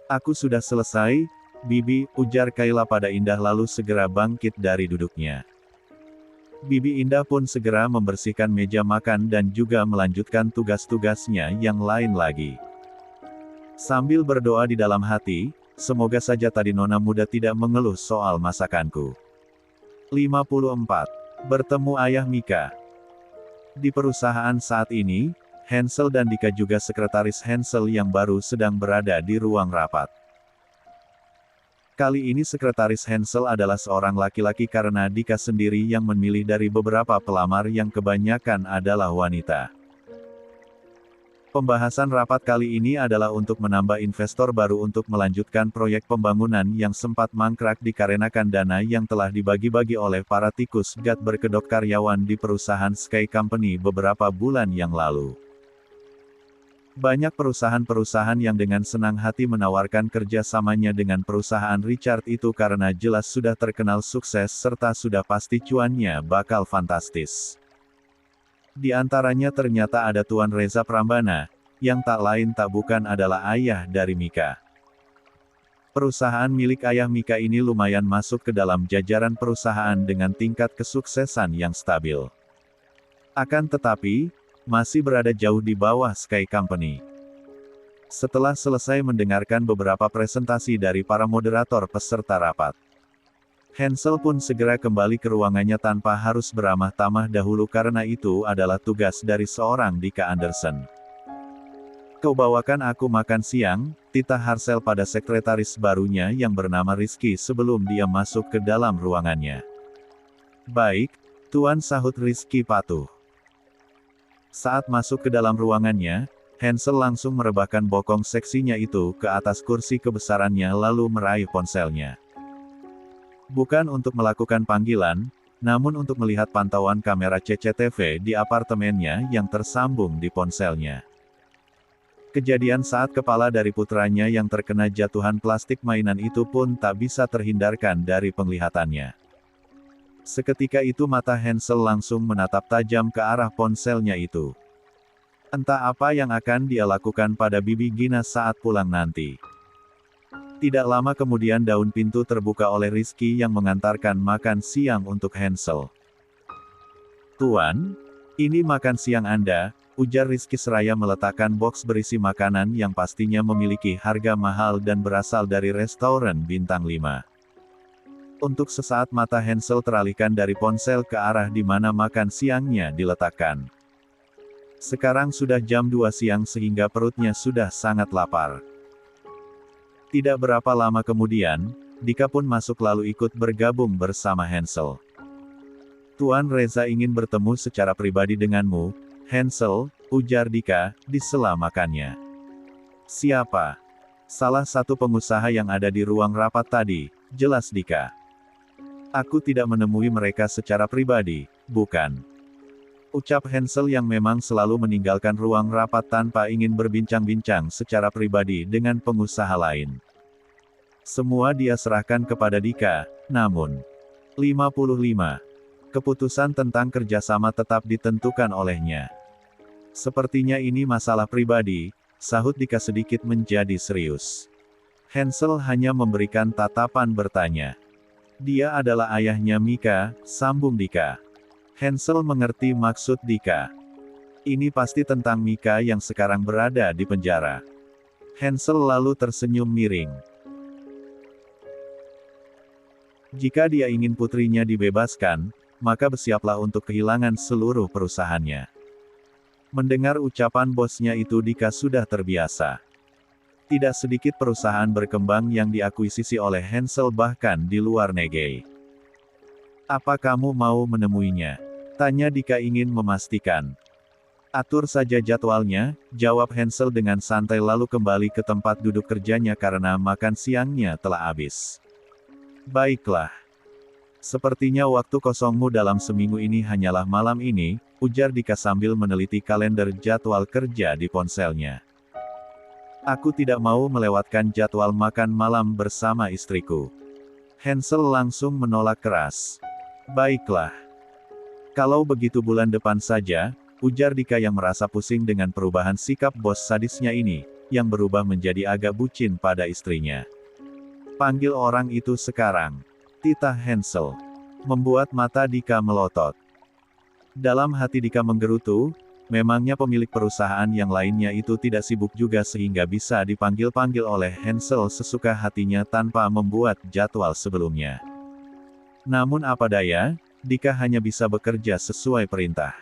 Aku sudah selesai, Bibi, ujar Kayla pada Indah lalu segera bangkit dari duduknya. Bibi Indah pun segera membersihkan meja makan dan juga melanjutkan tugas-tugasnya yang lain lagi. Sambil berdoa di dalam hati, semoga saja tadi nona muda tidak mengeluh soal masakanku. 54. Bertemu ayah Mika. Di perusahaan saat ini, Hansel dan Dika juga sekretaris Hansel yang baru sedang berada di ruang rapat. Kali ini sekretaris Hansel adalah seorang laki-laki karena Dika sendiri yang memilih dari beberapa pelamar yang kebanyakan adalah wanita. Pembahasan rapat kali ini adalah untuk menambah investor baru untuk melanjutkan proyek pembangunan yang sempat mangkrak dikarenakan dana yang telah dibagi-bagi oleh para tikus gat berkedok karyawan di perusahaan Sky Company beberapa bulan yang lalu. Banyak perusahaan-perusahaan yang dengan senang hati menawarkan kerjasamanya dengan perusahaan Richard itu karena jelas sudah terkenal sukses serta sudah pasti cuannya bakal fantastis. Di antaranya ternyata ada Tuan Reza Prambana, yang tak lain tak bukan adalah ayah dari Mika. Perusahaan milik ayah Mika ini lumayan masuk ke dalam jajaran perusahaan dengan tingkat kesuksesan yang stabil. Akan tetapi, masih berada jauh di bawah Sky Company. Setelah selesai mendengarkan beberapa presentasi dari para moderator peserta rapat, Hansel pun segera kembali ke ruangannya tanpa harus beramah tamah dahulu karena itu adalah tugas dari seorang Dika Anderson. Kau bawakan aku makan siang, titah Hansel pada sekretaris barunya yang bernama Rizky sebelum dia masuk ke dalam ruangannya. Baik, Tuan, sahut Rizky patuh. Saat masuk ke dalam ruangannya, Hansel langsung merebahkan bokong seksinya itu ke atas kursi kebesarannya lalu meraih ponselnya. Bukan untuk melakukan panggilan, namun untuk melihat pantauan kamera CCTV di apartemennya yang tersambung di ponselnya. Kejadian saat kepala dari putranya yang terkena jatuhan plastik mainan itu pun tak bisa terhindarkan dari penglihatannya. Seketika itu mata Hansel langsung menatap tajam ke arah ponselnya itu. Entah apa yang akan dia lakukan pada Bibi Gina saat pulang nanti. Tidak lama kemudian daun pintu terbuka oleh Rizky yang mengantarkan makan siang untuk Hansel. Tuan, ini makan siang Anda, ujar Rizky seraya meletakkan box berisi makanan yang pastinya memiliki harga mahal dan berasal dari restoran bintang 5. Untuk sesaat mata Hansel teralihkan dari ponsel ke arah di mana makan siangnya diletakkan. Sekarang sudah jam 2 siang sehingga perutnya sudah sangat lapar. Tidak berapa lama kemudian, Dika pun masuk lalu ikut bergabung bersama Hansel. Tuan Reza ingin bertemu secara pribadi denganmu, Hansel, ujar Dika, di sela makannya. Siapa? Salah satu pengusaha yang ada di ruang rapat tadi, jelas Dika. Aku tidak menemui mereka secara pribadi, bukan? Ucap Hansel yang memang selalu meninggalkan ruang rapat tanpa ingin berbincang-bincang secara pribadi dengan pengusaha lain. Semua dia serahkan kepada Dika, namun 55. Keputusan tentang kerjasama tetap ditentukan olehnya. Sepertinya ini masalah pribadi, sahut Dika sedikit menjadi serius. Hansel hanya memberikan tatapan bertanya. Dia adalah ayahnya Mika, sambung Dika. Hansel mengerti maksud Dika. Ini pasti tentang Mika yang sekarang berada di penjara. Hansel lalu tersenyum miring. Jika dia ingin putrinya dibebaskan, maka bersiaplah untuk kehilangan seluruh perusahaannya. Mendengar ucapan bosnya itu Dika sudah terbiasa. Tidak sedikit perusahaan berkembang yang diakuisisi oleh Hansel bahkan di luar negeri. Apa kamu mau menemuinya? Tanya Dika ingin memastikan. Atur saja jadwalnya, jawab Hansel dengan santai lalu kembali ke tempat duduk kerjanya karena makan siangnya telah habis. Baiklah. Sepertinya waktu kosongmu dalam seminggu ini hanyalah malam ini, ujar Dika sambil meneliti kalender jadwal kerja di ponselnya. Aku tidak mau melewatkan jadwal makan malam bersama istriku. Hansel langsung menolak keras. Baiklah. Kalau begitu bulan depan saja, ujar Dika yang merasa pusing dengan perubahan sikap bos sadisnya ini, yang berubah menjadi agak bucin pada istrinya. Panggil orang itu sekarang. Titah Hansel. Membuat mata Dika melotot. Dalam hati Dika menggerutu, memangnya pemilik perusahaan yang lainnya itu tidak sibuk juga sehingga bisa dipanggil-panggil oleh Hansel sesuka hatinya tanpa membuat jadwal sebelumnya. Namun apa daya, Dika hanya bisa bekerja sesuai perintah.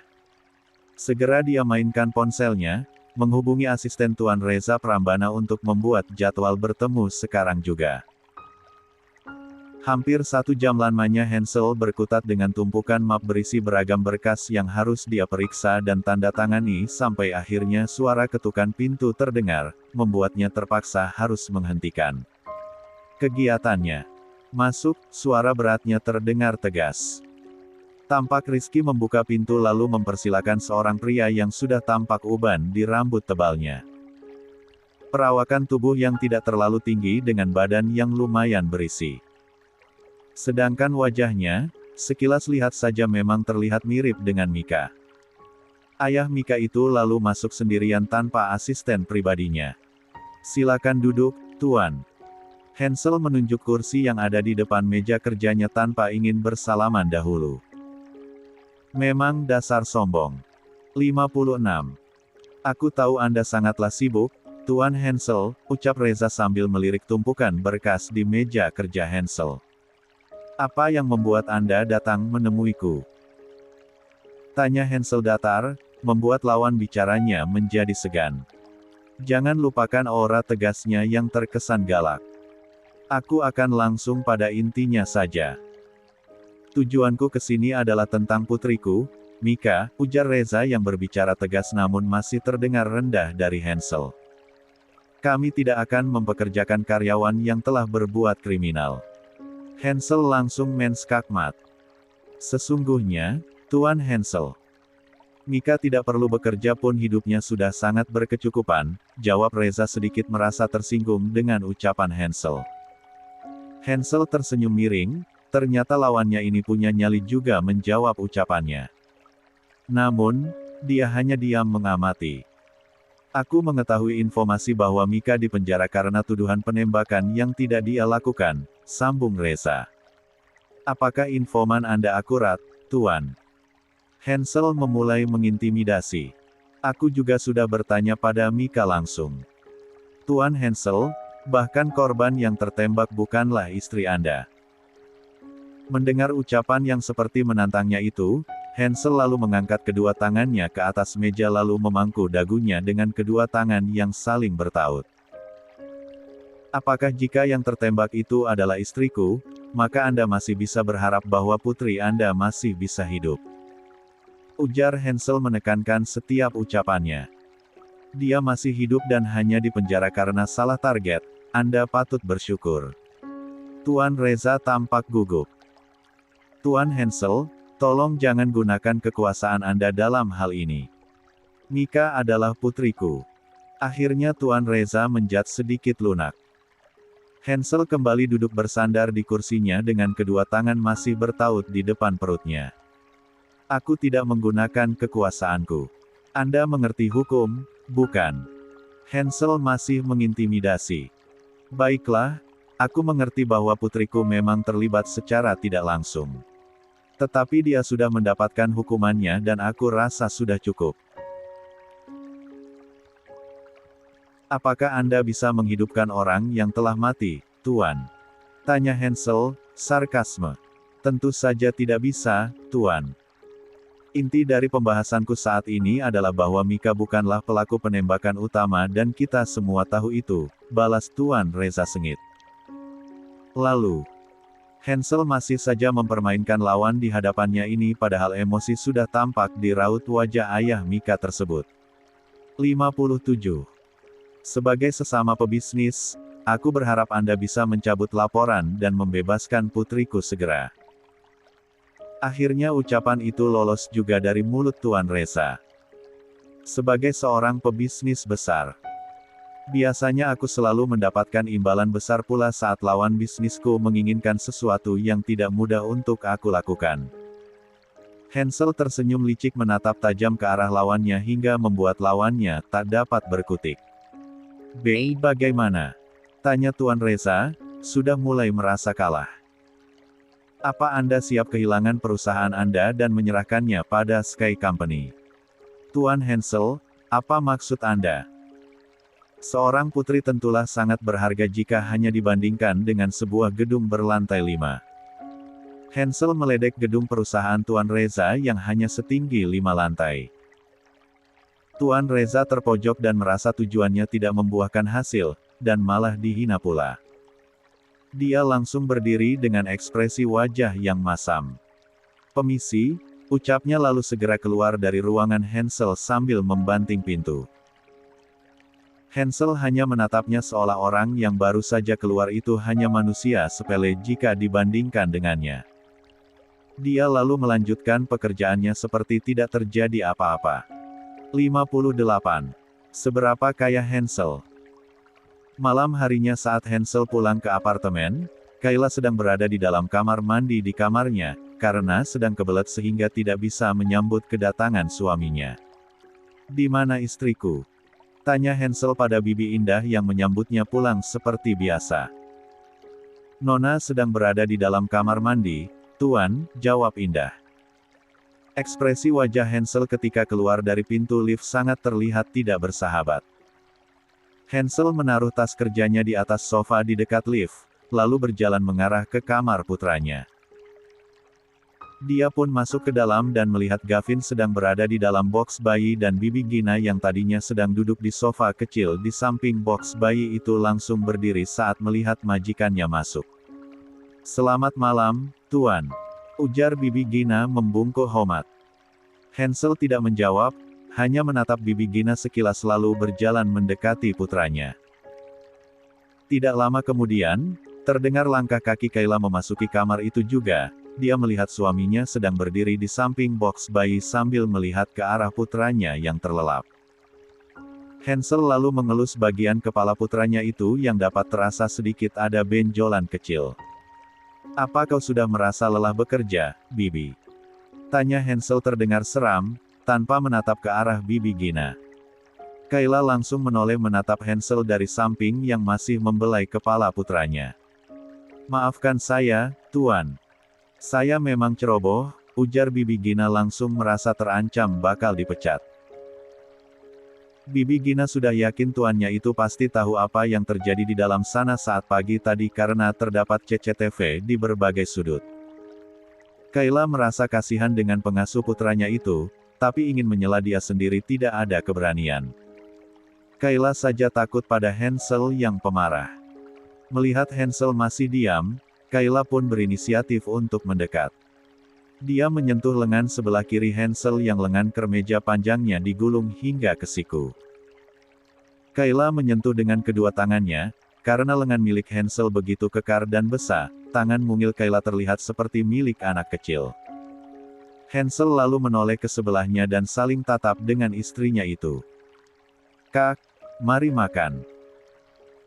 Segera dia mainkan ponselnya, menghubungi asisten Tuan Reza Prambana untuk membuat jadwal bertemu sekarang juga. Hampir 1 jam lamanya Hansel berkutat dengan tumpukan map berisi beragam berkas yang harus dia periksa dan tanda tangani sampai akhirnya suara ketukan pintu terdengar, membuatnya terpaksa harus menghentikan kegiatannya. Masuk, suara beratnya terdengar tegas. Tampak Rizky membuka pintu lalu mempersilakan seorang pria yang sudah tampak uban di rambut tebalnya. Perawakan tubuh yang tidak terlalu tinggi dengan badan yang lumayan berisi. Sedangkan wajahnya, sekilas lihat saja memang terlihat mirip dengan Mika. Ayah Mika itu lalu masuk sendirian tanpa asisten pribadinya. Silakan duduk, Tuan. Hansel menunjuk kursi yang ada di depan meja kerjanya tanpa ingin bersalaman dahulu. Memang dasar sombong. 56. Aku tahu Anda sangatlah sibuk, Tuan Hansel, ucap Reza sambil melirik tumpukan berkas di meja kerja Hansel. Apa yang membuat Anda datang menemuiku? Tanya Hansel datar, membuat lawan bicaranya menjadi segan. Jangan lupakan aura tegasnya yang terkesan galak. Aku akan langsung pada intinya saja. Tujuanku ke sini adalah tentang putriku, Mika, ujar Reza yang berbicara tegas namun masih terdengar rendah dari Hansel. Kami tidak akan mempekerjakan karyawan yang telah berbuat kriminal. Hansel langsung menskakmat. Sesungguhnya, Tuan Hansel. Mika tidak perlu bekerja pun hidupnya sudah sangat berkecukupan, jawab Reza sedikit merasa tersinggung dengan ucapan Hansel. Hansel tersenyum miring, ternyata lawannya ini punya nyali juga menjawab ucapannya. Namun, dia hanya diam mengamati. Aku mengetahui informasi bahwa Mika dipenjara karena tuduhan penembakan yang tidak dia lakukan, sambung Reza. Apakah informan Anda akurat, Tuan? Hansel memulai mengintimidasi. Aku juga sudah bertanya pada Mika langsung. Tuan Hansel, bahkan korban yang tertembak bukanlah istri Anda. Mendengar ucapan yang seperti menantangnya itu, Hansel lalu mengangkat kedua tangannya ke atas meja lalu memangku dagunya dengan kedua tangan yang saling bertaut. Apakah jika yang tertembak itu adalah istriku, maka Anda masih bisa berharap bahwa putri Anda masih bisa hidup? Ujar Hansel menekankan setiap ucapannya. Dia masih hidup dan hanya dipenjara karena salah target, Anda patut bersyukur. Tuan Reza tampak gugup. Tuan Hansel, tolong jangan gunakan kekuasaan Anda dalam hal ini. Mika adalah putriku. Akhirnya Tuan Reza menjat sedikit lunak. Hansel kembali duduk bersandar di kursinya dengan kedua tangan masih bertaut di depan perutnya. Aku tidak menggunakan kekuasaanku. Anda mengerti hukum, bukan? Hansel masih mengintimidasi. Baiklah, aku mengerti bahwa putriku memang terlibat secara tidak langsung. Tetapi dia sudah mendapatkan hukumannya dan aku rasa sudah cukup. Apakah Anda bisa menghidupkan orang yang telah mati, Tuan? Tanya Hansel, sarkasme. Tentu saja tidak bisa, Tuan. Inti dari pembahasanku saat ini adalah bahwa Mika bukanlah pelaku penembakan utama dan kita semua tahu itu, balas Tuan Reza sengit. Lalu, Hansel masih saja mempermainkan lawan di hadapannya ini padahal emosi sudah tampak di raut wajah ayah Mika tersebut. 57. Sebagai sesama pebisnis, aku berharap Anda bisa mencabut laporan dan membebaskan putriku segera. Akhirnya ucapan itu lolos juga dari mulut Tuan Reza. Sebagai seorang pebisnis besar, biasanya aku selalu mendapatkan imbalan besar pula saat lawan bisnisku menginginkan sesuatu yang tidak mudah untuk aku lakukan. Hansel tersenyum licik menatap tajam ke arah lawannya hingga membuat lawannya tak dapat berkutik. Bagaimana? Tanya Tuan Reza, sudah mulai merasa kalah. Apa Anda siap kehilangan perusahaan Anda dan menyerahkannya pada Sky Company? Tuan Hansel, apa maksud Anda? Seorang putri tentulah sangat berharga jika hanya dibandingkan dengan sebuah gedung berlantai 5. Hansel meledek gedung perusahaan Tuan Reza yang hanya setinggi 5 lantai. Tuan Reza terpojok dan merasa tujuannya tidak membuahkan hasil, dan malah dihina pula. Dia langsung berdiri dengan ekspresi wajah yang masam. Permisi, ucapnya lalu segera keluar dari ruangan Hansel sambil membanting pintu. Hansel hanya menatapnya seolah orang yang baru saja keluar itu hanya manusia sepele jika dibandingkan dengannya. Dia lalu melanjutkan pekerjaannya seperti tidak terjadi apa-apa. 58. Seberapa kaya Hansel? Malam harinya saat Hansel pulang ke apartemen, Kayla sedang berada di dalam kamar mandi di kamarnya, karena sedang kebelet sehingga tidak bisa menyambut kedatangan suaminya. Di mana istriku? Tanya Hansel pada bibi Indah yang menyambutnya pulang seperti biasa. Nona sedang berada di dalam kamar mandi, Tuan, jawab Indah. Ekspresi wajah Hansel ketika keluar dari pintu lift sangat terlihat tidak bersahabat. Hansel menaruh tas kerjanya di atas sofa di dekat lift, lalu berjalan mengarah ke kamar putranya. Dia pun masuk ke dalam dan melihat Gavin sedang berada di dalam box bayi dan bibi Gina yang tadinya sedang duduk di sofa kecil di samping box bayi itu langsung berdiri saat melihat majikannya masuk. Selamat malam, Tuan. Ujar bibi Gina membungkuk hormat. Hansel tidak menjawab, hanya menatap bibi Gina sekilas lalu berjalan mendekati putranya. Tidak lama kemudian, terdengar langkah kaki Kayla memasuki kamar itu juga. Dia melihat suaminya sedang berdiri di samping box bayi sambil melihat ke arah putranya yang terlelap. Hansel lalu mengelus bagian kepala putranya itu yang dapat terasa sedikit ada benjolan kecil. Apa kau sudah merasa lelah bekerja, Bibi? Tanya Hansel terdengar seram, tanpa menatap ke arah bibi Gina. Kayla langsung menoleh menatap Hansel dari samping yang masih membelai kepala putranya. Maafkan saya, Tuan. Saya memang ceroboh, ujar bibi Gina langsung merasa terancam bakal dipecat. Bibi Gina sudah yakin tuannya itu pasti tahu apa yang terjadi di dalam sana saat pagi tadi karena terdapat CCTV di berbagai sudut. Kayla merasa kasihan dengan pengasuh putranya itu, tapi ingin menyela dia sendiri tidak ada keberanian. Kayla saja takut pada Hansel yang pemarah. Melihat Hansel masih diam, Kayla pun berinisiatif untuk mendekat. Dia menyentuh lengan sebelah kiri Hansel yang lengan kemeja panjangnya digulung hingga ke siku. Kayla menyentuh dengan kedua tangannya, Karena lengan milik Hansel begitu kekar dan besar, tangan mungil Kayla terlihat seperti milik anak kecil. Hansel lalu menoleh ke sebelahnya dan saling tatap dengan istrinya itu. "Kak, mari makan."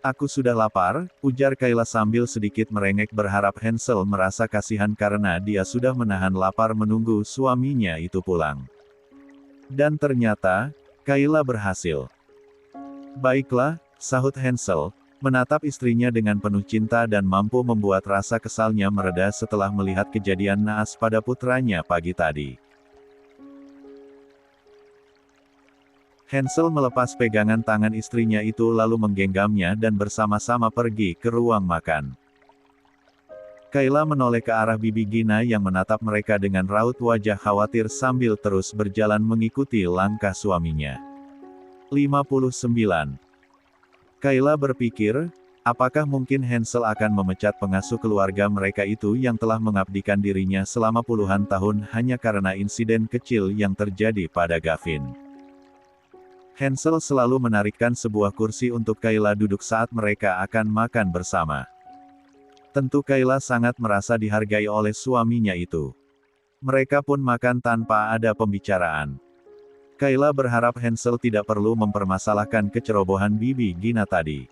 "Aku sudah lapar," ujar Kayla sambil sedikit merengek berharap Hansel merasa kasihan karena dia sudah menahan lapar menunggu suaminya itu pulang. Dan ternyata, Kayla berhasil. "Baiklah," sahut Hansel, menatap istrinya dengan penuh cinta dan mampu membuat rasa kesalnya mereda setelah melihat kejadian naas pada putranya pagi tadi. Hansel melepas pegangan tangan istrinya itu lalu menggenggamnya dan bersama-sama pergi ke ruang makan. Kayla menoleh ke arah bibi Gina yang menatap mereka dengan raut wajah khawatir sambil terus berjalan mengikuti langkah suaminya. 59. Kayla berpikir, apakah mungkin Hansel akan memecat pengasuh keluarga mereka itu yang telah mengabdikan dirinya selama puluhan tahun hanya karena insiden kecil yang terjadi pada Gavin. Hansel selalu menarikkan sebuah kursi untuk Kayla duduk saat mereka akan makan bersama. Tentu Kayla sangat merasa dihargai oleh suaminya itu. Mereka pun makan tanpa ada pembicaraan. Kayla berharap Hansel tidak perlu mempermasalahkan kecerobohan bibi Gina tadi.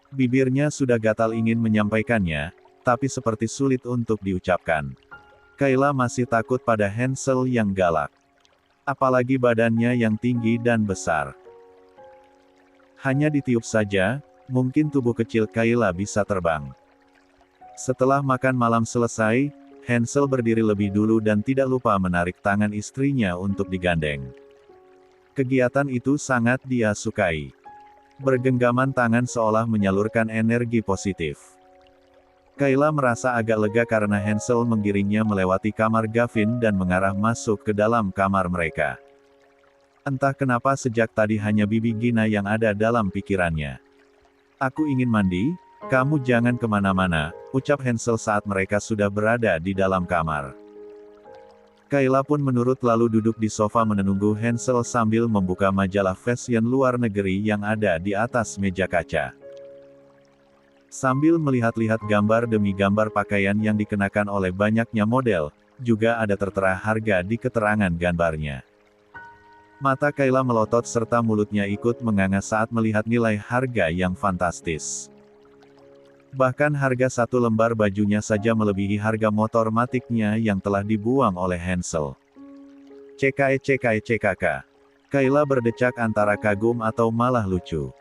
Bibirnya sudah gatal ingin menyampaikannya, tapi seperti sulit untuk diucapkan. Kayla masih takut pada Hansel yang galak. Apalagi badannya yang tinggi dan besar. Hanya ditiup saja, mungkin tubuh kecil Kayla bisa terbang. Setelah makan malam selesai, Hansel berdiri lebih dulu dan tidak lupa menarik tangan istrinya untuk digandeng. Kegiatan itu sangat dia sukai. Bergenggaman tangan seolah menyalurkan energi positif. Kayla merasa agak lega karena Hansel menggiringnya melewati kamar Gavin dan mengarah masuk ke dalam kamar mereka. Entah kenapa sejak tadi hanya bibi Gina yang ada dalam pikirannya. "Aku ingin mandi, kamu jangan kemana-mana," ucap Hansel saat mereka sudah berada di dalam kamar. Kayla pun menurut lalu duduk di sofa menunggu Hansel sambil membuka majalah fashion luar negeri yang ada di atas meja kaca. Sambil melihat-lihat gambar demi gambar pakaian yang dikenakan oleh banyaknya model, juga ada tertera harga di keterangan gambarnya. Mata Kayla melotot serta mulutnya ikut menganga saat melihat nilai harga yang fantastis. Bahkan harga satu lembar bajunya saja melebihi harga motor matiknya yang telah dibuang oleh Hansel. CKK. Kayla berdecak antara kagum atau malah lucu.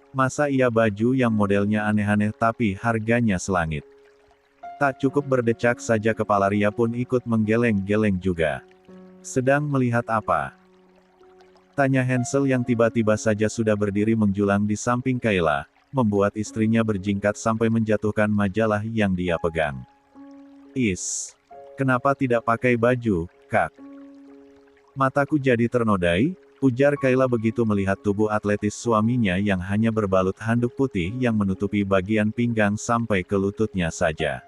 Masa iya baju yang modelnya aneh-aneh tapi harganya selangit. Tak cukup berdecak saja kepala Ria pun ikut menggeleng-geleng juga. "Sedang melihat apa?" tanya Hansel yang tiba-tiba saja sudah berdiri menjulang di samping Kayla, membuat istrinya berjingkat sampai menjatuhkan majalah yang dia pegang. "Is, kenapa tidak pakai baju, Kak?" "Mataku jadi ternodai," ujar Kayla begitu melihat tubuh atletis suaminya yang hanya berbalut handuk putih yang menutupi bagian pinggang sampai ke lututnya saja.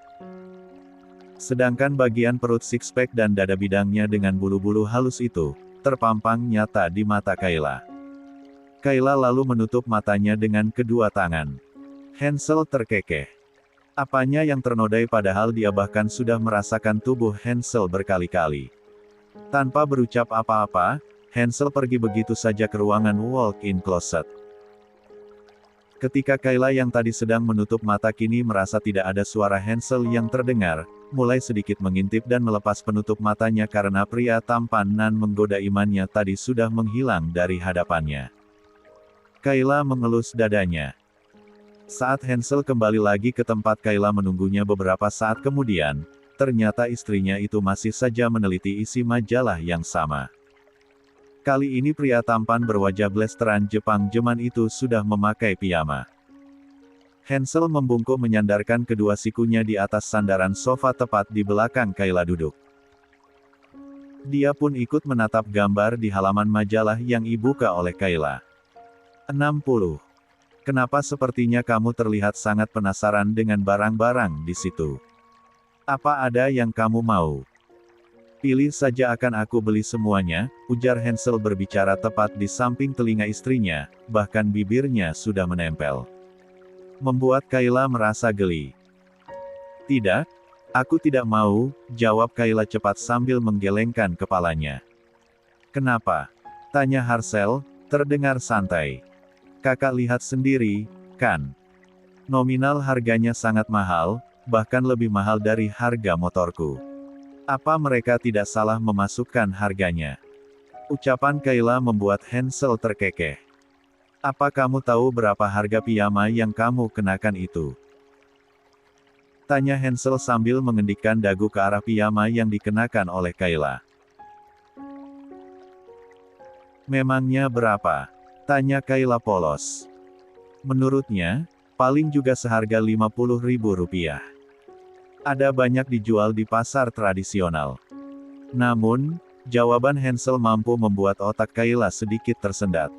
Sedangkan bagian perut six-pack dan dada bidangnya dengan bulu-bulu halus itu, terpampang nyata di mata Kayla. Kayla lalu menutup matanya dengan kedua tangan. Hansel terkekeh. Apanya yang ternodai padahal dia bahkan sudah merasakan tubuh Hansel berkali-kali. Tanpa berucap apa-apa, Hansel pergi begitu saja ke ruangan walk-in closet. Ketika Kayla yang tadi sedang menutup mata kini merasa tidak ada suara Hansel yang terdengar, mulai sedikit mengintip dan melepas penutup matanya karena pria tampan nan menggoda imannya tadi sudah menghilang dari hadapannya. Kayla mengelus dadanya. Saat Hansel kembali lagi ke tempat Kayla menunggunya beberapa saat kemudian, ternyata istrinya itu masih saja meneliti isi majalah yang sama. Kali ini pria tampan berwajah blasteran Jepang Jeman itu sudah memakai piyama. Hansel membungkuk menyandarkan kedua sikunya di atas sandaran sofa tepat di belakang Kayla duduk. Dia pun ikut menatap gambar di halaman majalah yang dibuka oleh Kayla. 60. Kenapa sepertinya kamu terlihat sangat penasaran dengan barang-barang di situ? Apa ada yang kamu mau? Pilih saja akan aku beli semuanya, ujar Hansel berbicara tepat di samping telinga istrinya, bahkan bibirnya sudah menempel. membuat Kayla merasa geli. Tidak, aku tidak mau, jawab Kayla cepat sambil menggelengkan kepalanya. Kenapa? Tanya Harsel, terdengar santai. Kakak lihat sendiri, kan? Nominal harganya sangat mahal, bahkan lebih mahal dari harga motorku. Apa mereka tidak salah memasukkan harganya? Ucapan Kayla membuat Hansel terkekeh. Apa kamu tahu berapa harga piyama yang kamu kenakan itu? Tanya Hansel sambil mengendikkan dagu ke arah piyama yang dikenakan oleh Kayla. Memangnya berapa? Tanya Kayla polos. Menurutnya, paling juga seharga Rp50.000. Ada banyak dijual di pasar tradisional. Namun, jawaban Hansel mampu membuat otak Kayla sedikit tersendat.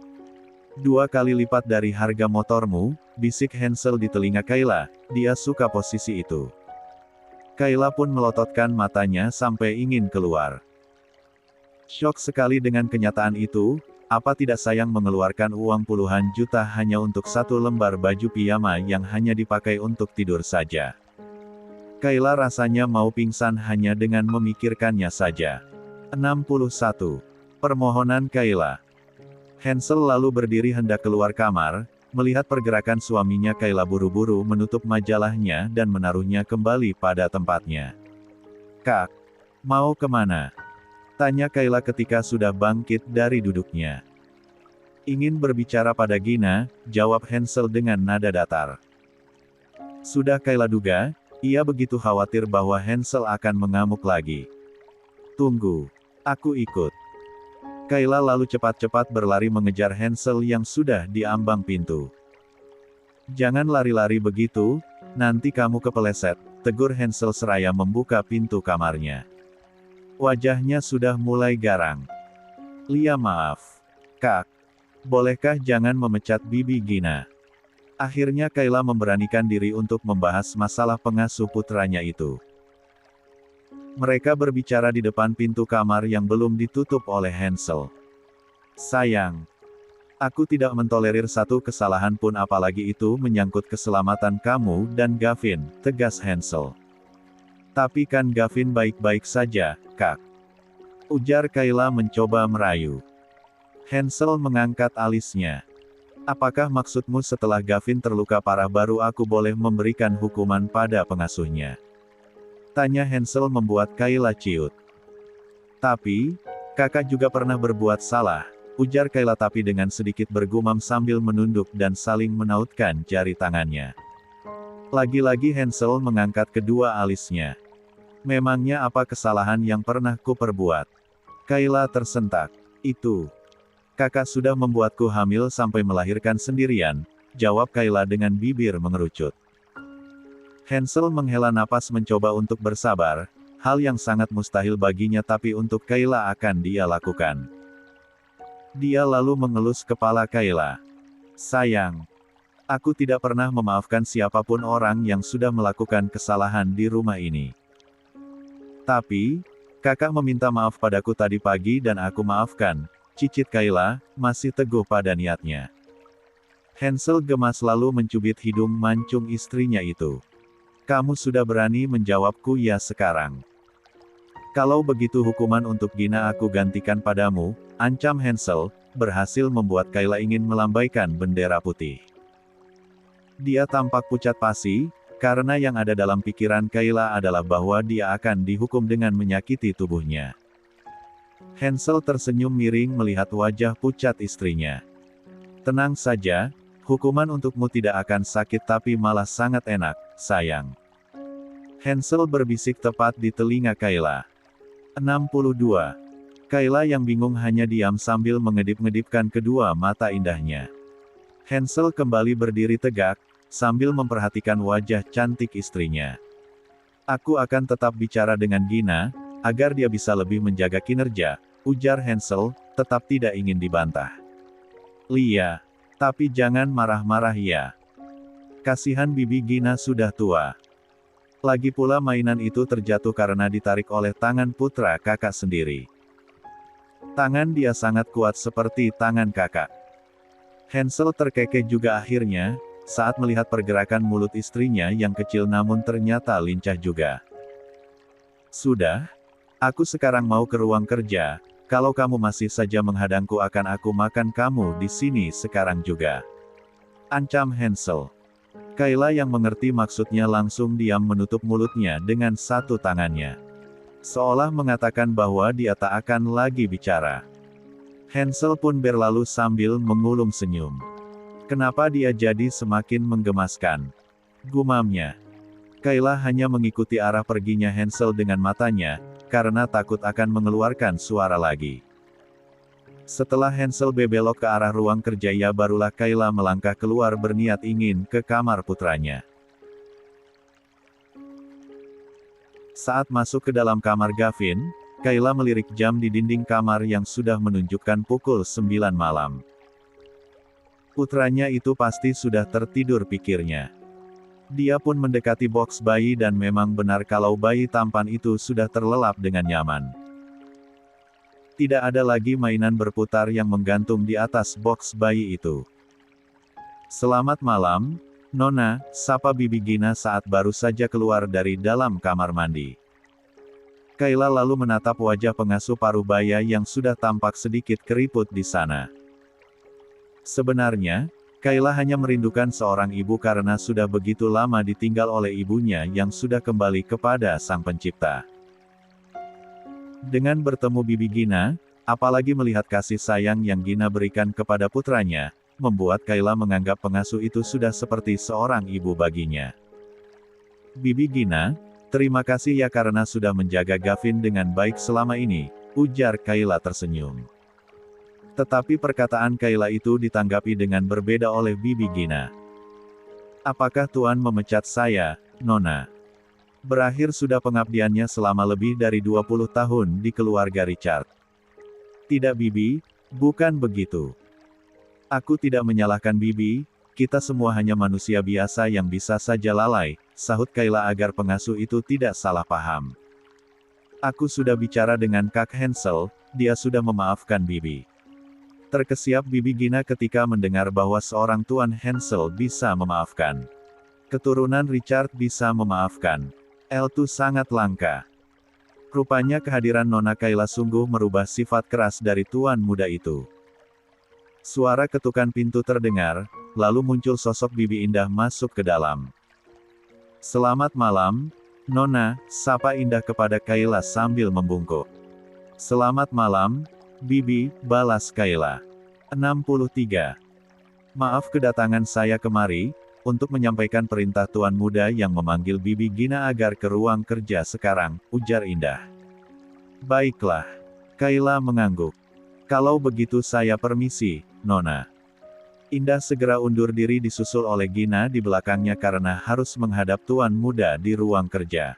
2 kali lipat dari harga motormu, bisik Hansel di telinga Kayla, dia suka posisi itu. Kayla pun melototkan matanya sampai ingin keluar. Syok sekali dengan kenyataan itu, apa tidak sayang mengeluarkan uang puluhan juta hanya untuk satu lembar baju piyama yang hanya dipakai untuk tidur saja. Kayla rasanya mau pingsan hanya dengan memikirkannya saja. 61. Permohonan Kayla. Hansel lalu berdiri hendak keluar kamar, melihat pergerakan suaminya Kayla buru-buru menutup majalahnya dan menaruhnya kembali pada tempatnya. Kak, mau kemana? Tanya Kayla ketika sudah bangkit dari duduknya. Ingin berbicara pada Gina, jawab Hansel dengan nada datar. Sudah Kayla duga, ia begitu khawatir bahwa Hansel akan mengamuk lagi. Tunggu, aku ikut. Kayla lalu cepat-cepat berlari mengejar Hansel yang sudah di ambang pintu. Jangan lari-lari begitu, nanti kamu kepeleset, tegur Hansel seraya membuka pintu kamarnya. Wajahnya sudah mulai garang. Lia maaf. Kak. Bolehkah jangan memecat Bibi Gina? Akhirnya Kayla memberanikan diri untuk membahas masalah pengasuh putranya itu. Mereka berbicara di depan pintu kamar yang belum ditutup oleh Hansel. Sayang. Aku tidak mentolerir satu kesalahan pun apalagi itu menyangkut keselamatan kamu dan Gavin, tegas Hansel. Tapi kan Gavin baik-baik saja, Kak. Ujar Kayla mencoba merayu. Hansel mengangkat alisnya. Apakah maksudmu setelah Gavin terluka parah baru aku boleh memberikan hukuman pada pengasuhnya? Tanya Hansel membuat Kayla ciut. Tapi, kakak juga pernah berbuat salah, ujar Kayla tapi dengan sedikit bergumam sambil menunduk dan saling menautkan jari tangannya. Lagi-lagi Hansel mengangkat kedua alisnya. Memangnya apa kesalahan yang pernah ku perbuat? Kayla tersentak. Itu. Kakak sudah membuatku hamil sampai melahirkan sendirian, jawab Kayla dengan bibir mengerucut. Hansel menghela napas mencoba untuk bersabar, hal yang sangat mustahil baginya tapi untuk Kayla akan dia lakukan. Dia lalu mengelus kepala Kayla. Sayang. Aku tidak pernah memaafkan siapapun orang yang sudah melakukan kesalahan di rumah ini. Tapi, kakak meminta maaf padaku tadi pagi dan aku maafkan, cicit Kayla, masih teguh pada niatnya. Hansel gemas lalu mencubit hidung mancung istrinya itu. Kamu sudah berani menjawabku ya sekarang. Kalau begitu hukuman untuk Gina aku gantikan padamu, ancam Hansel, berhasil membuat Kayla ingin melambaikan bendera putih. Dia tampak pucat pasi, karena yang ada dalam pikiran Kayla adalah bahwa dia akan dihukum dengan menyakiti tubuhnya. Hansel tersenyum miring melihat wajah pucat istrinya. Tenang saja, hukuman untukmu tidak akan sakit tapi malah sangat enak, sayang. Hansel berbisik tepat di telinga Kayla. 62. Kayla yang bingung hanya diam sambil mengedip-ngedipkan kedua mata indahnya. Hansel kembali berdiri tegak, sambil memperhatikan wajah cantik istrinya. Aku akan tetap bicara dengan Gina, agar dia bisa lebih menjaga kinerja, ujar Hansel, tetap tidak ingin dibantah. Lia, tapi jangan marah-marah ya. Kasihan Bibi Gina sudah tua. Lagi pula mainan itu terjatuh karena ditarik oleh tangan putra kakak sendiri. Tangan dia sangat kuat seperti tangan kakak. Hansel terkekeh juga akhirnya, saat melihat pergerakan mulut istrinya yang kecil namun ternyata lincah juga. Sudah, aku sekarang mau ke ruang kerja, kalau kamu masih saja menghadangku akan aku makan kamu di sini sekarang juga. Ancam Hansel. Kayla yang mengerti maksudnya langsung diam menutup mulutnya dengan satu tangannya. Seolah mengatakan bahwa dia tak akan lagi bicara. Hansel pun berlalu sambil mengulum senyum. Kenapa dia jadi semakin menggemaskan? Gumamnya. Kayla hanya mengikuti arah perginya Hansel dengan matanya, karena takut akan mengeluarkan suara lagi. Setelah Hansel berbelok ke arah ruang kerja barulah Kayla melangkah keluar berniat ingin ke kamar putranya. Saat masuk ke dalam kamar Gavin, Kayla melirik jam di dinding kamar yang sudah menunjukkan pukul 9 malam. Putranya itu pasti sudah tertidur pikirnya. Dia pun mendekati box bayi dan memang benar kalau bayi tampan itu sudah terlelap dengan nyaman. Tidak ada lagi mainan berputar yang menggantung di atas box bayi itu. Selamat malam, Nona, sapa Bibi Gina saat baru saja keluar dari dalam kamar mandi. Kayla lalu menatap wajah pengasuh paruh baya yang sudah tampak sedikit keriput di sana. Sebenarnya, Kayla hanya merindukan seorang ibu karena sudah begitu lama ditinggal oleh ibunya yang sudah kembali kepada Sang Pencipta. Dengan bertemu Bibi Gina, apalagi melihat kasih sayang yang Gina berikan kepada putranya, membuat Kayla menganggap pengasuh itu sudah seperti seorang ibu baginya. Bibi Gina, terima kasih ya karena sudah menjaga Gavin dengan baik selama ini, ujar Kayla tersenyum. Tetapi perkataan Kayla itu ditanggapi dengan berbeda oleh Bibi Gina. Apakah Tuan memecat saya, Nona? Berakhir sudah pengabdiannya selama lebih dari 20 tahun di keluarga Richard. Tidak Bibi, bukan begitu. Aku tidak menyalahkan Bibi, kita semua hanya manusia biasa yang bisa saja lalai, sahut Kayla agar pengasuh itu tidak salah paham. Aku sudah bicara dengan Kak Hansel, dia sudah memaafkan Bibi. Terkesiap Bibi Gina ketika mendengar bahwa seorang Tuan Hansel bisa memaafkan. Keturunan Richard bisa memaafkan. Itu sangat langka. Rupanya kehadiran Nona Kayla sungguh merubah sifat keras dari tuan muda itu. Suara ketukan pintu terdengar, lalu muncul sosok Bibi Indah masuk ke dalam. Selamat malam, Nona, sapa Indah kepada Kayla sambil membungkuk. Selamat malam, Bibi, balas Kayla. 63. Maaf kedatangan saya kemari, untuk menyampaikan perintah tuan muda yang memanggil Bibi Gina agar ke ruang kerja sekarang, ujar Indah. Baiklah. Kayla mengangguk. Kalau begitu saya permisi, Nona. Indah segera undur diri disusul oleh Gina di belakangnya karena harus menghadap tuan muda di ruang kerja.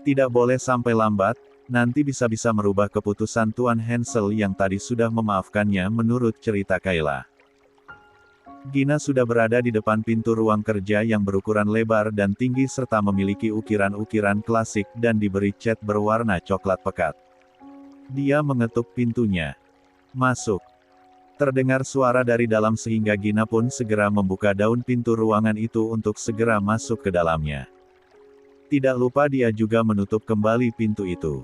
Tidak boleh sampai lambat, nanti bisa-bisa merubah keputusan Tuan Hansel yang tadi sudah memaafkannya menurut cerita Kayla. Gina sudah berada di depan pintu ruang kerja yang berukuran lebar dan tinggi serta memiliki ukiran-ukiran klasik dan diberi cat berwarna coklat pekat. Dia mengetuk pintunya. Masuk. Terdengar suara dari dalam sehingga Gina pun segera membuka daun pintu ruangan itu untuk segera masuk ke dalamnya. Tidak lupa dia juga menutup kembali pintu itu.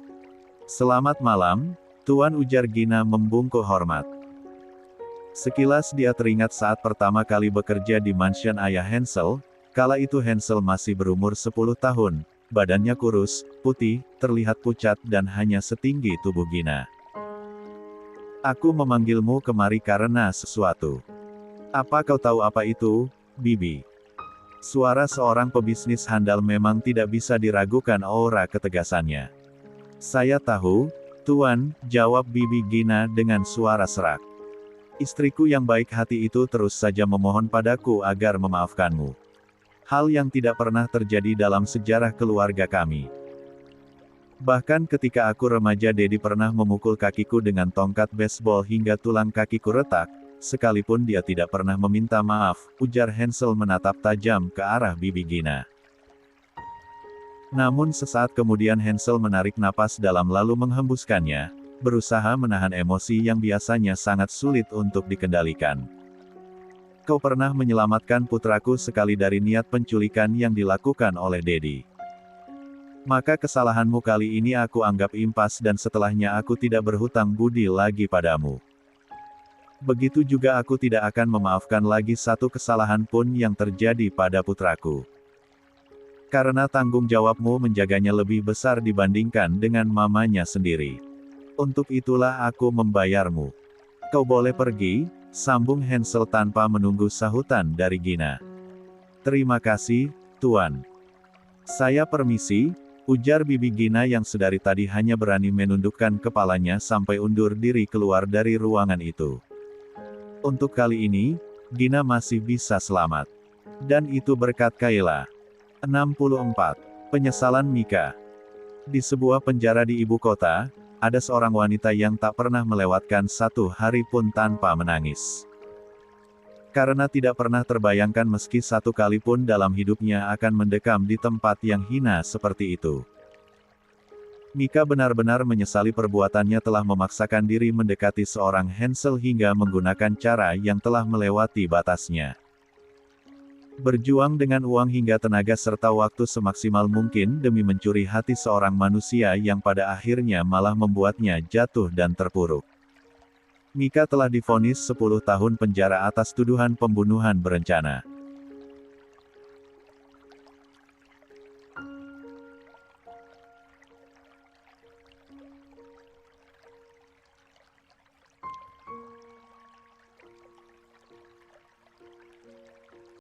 Selamat malam, Tuan, ujar Gina membungkuk hormat. Sekilas dia teringat saat pertama kali bekerja di mansion ayah Hansel, kala itu Hansel masih berumur 10 tahun, badannya kurus, putih, terlihat pucat dan hanya setinggi tubuh Gina. Aku memanggilmu kemari karena sesuatu. Apa kau tahu apa itu, Bibi? Suara seorang pebisnis handal memang tidak bisa diragukan aura ketegasannya. Saya tahu, Tuan, jawab Bibi Gina dengan suara serak. Istriku yang baik hati itu terus saja memohon padaku agar memaafkanmu. Hal yang tidak pernah terjadi dalam sejarah keluarga kami. Bahkan ketika aku remaja Dedi pernah memukul kakiku dengan tongkat baseball hingga tulang kakiku retak, sekalipun dia tidak pernah meminta maaf, ujar Hansel menatap tajam ke arah Bibi Gina. Namun sesaat kemudian Hansel menarik napas dalam lalu menghembuskannya, berusaha menahan emosi yang biasanya sangat sulit untuk dikendalikan. Kau pernah menyelamatkan putraku sekali dari niat penculikan yang dilakukan oleh Dedi. Maka kesalahanmu kali ini aku anggap impas dan setelahnya aku tidak berhutang budi lagi padamu. Begitu juga aku tidak akan memaafkan lagi satu kesalahan pun yang terjadi pada putraku. Karena tanggung jawabmu menjaganya lebih besar dibandingkan dengan mamanya sendiri. Untuk itulah aku membayarmu. Kau boleh pergi, sambung Hansel tanpa menunggu sahutan dari Gina. Terima kasih, Tuan. Saya permisi, ujar bibi Gina yang sedari tadi hanya berani menundukkan kepalanya sampai undur diri keluar dari ruangan itu. Untuk kali ini, Gina masih bisa selamat. Dan itu berkat Kayla. 64. Penyesalan Mika. Di sebuah penjara di ibu kota, ada seorang wanita yang tak pernah melewatkan satu hari pun tanpa menangis. Karena tidak pernah terbayangkan meski satu kali pun dalam hidupnya akan mendekam di tempat yang hina seperti itu. Mika benar-benar menyesali perbuatannya telah memaksakan diri mendekati seorang Hansel hingga menggunakan cara yang telah melewati batasnya. Berjuang dengan uang hingga tenaga serta waktu semaksimal mungkin demi mencuri hati seorang manusia yang pada akhirnya malah membuatnya jatuh dan terpuruk. Mika telah divonis 10 tahun penjara atas tuduhan pembunuhan berencana.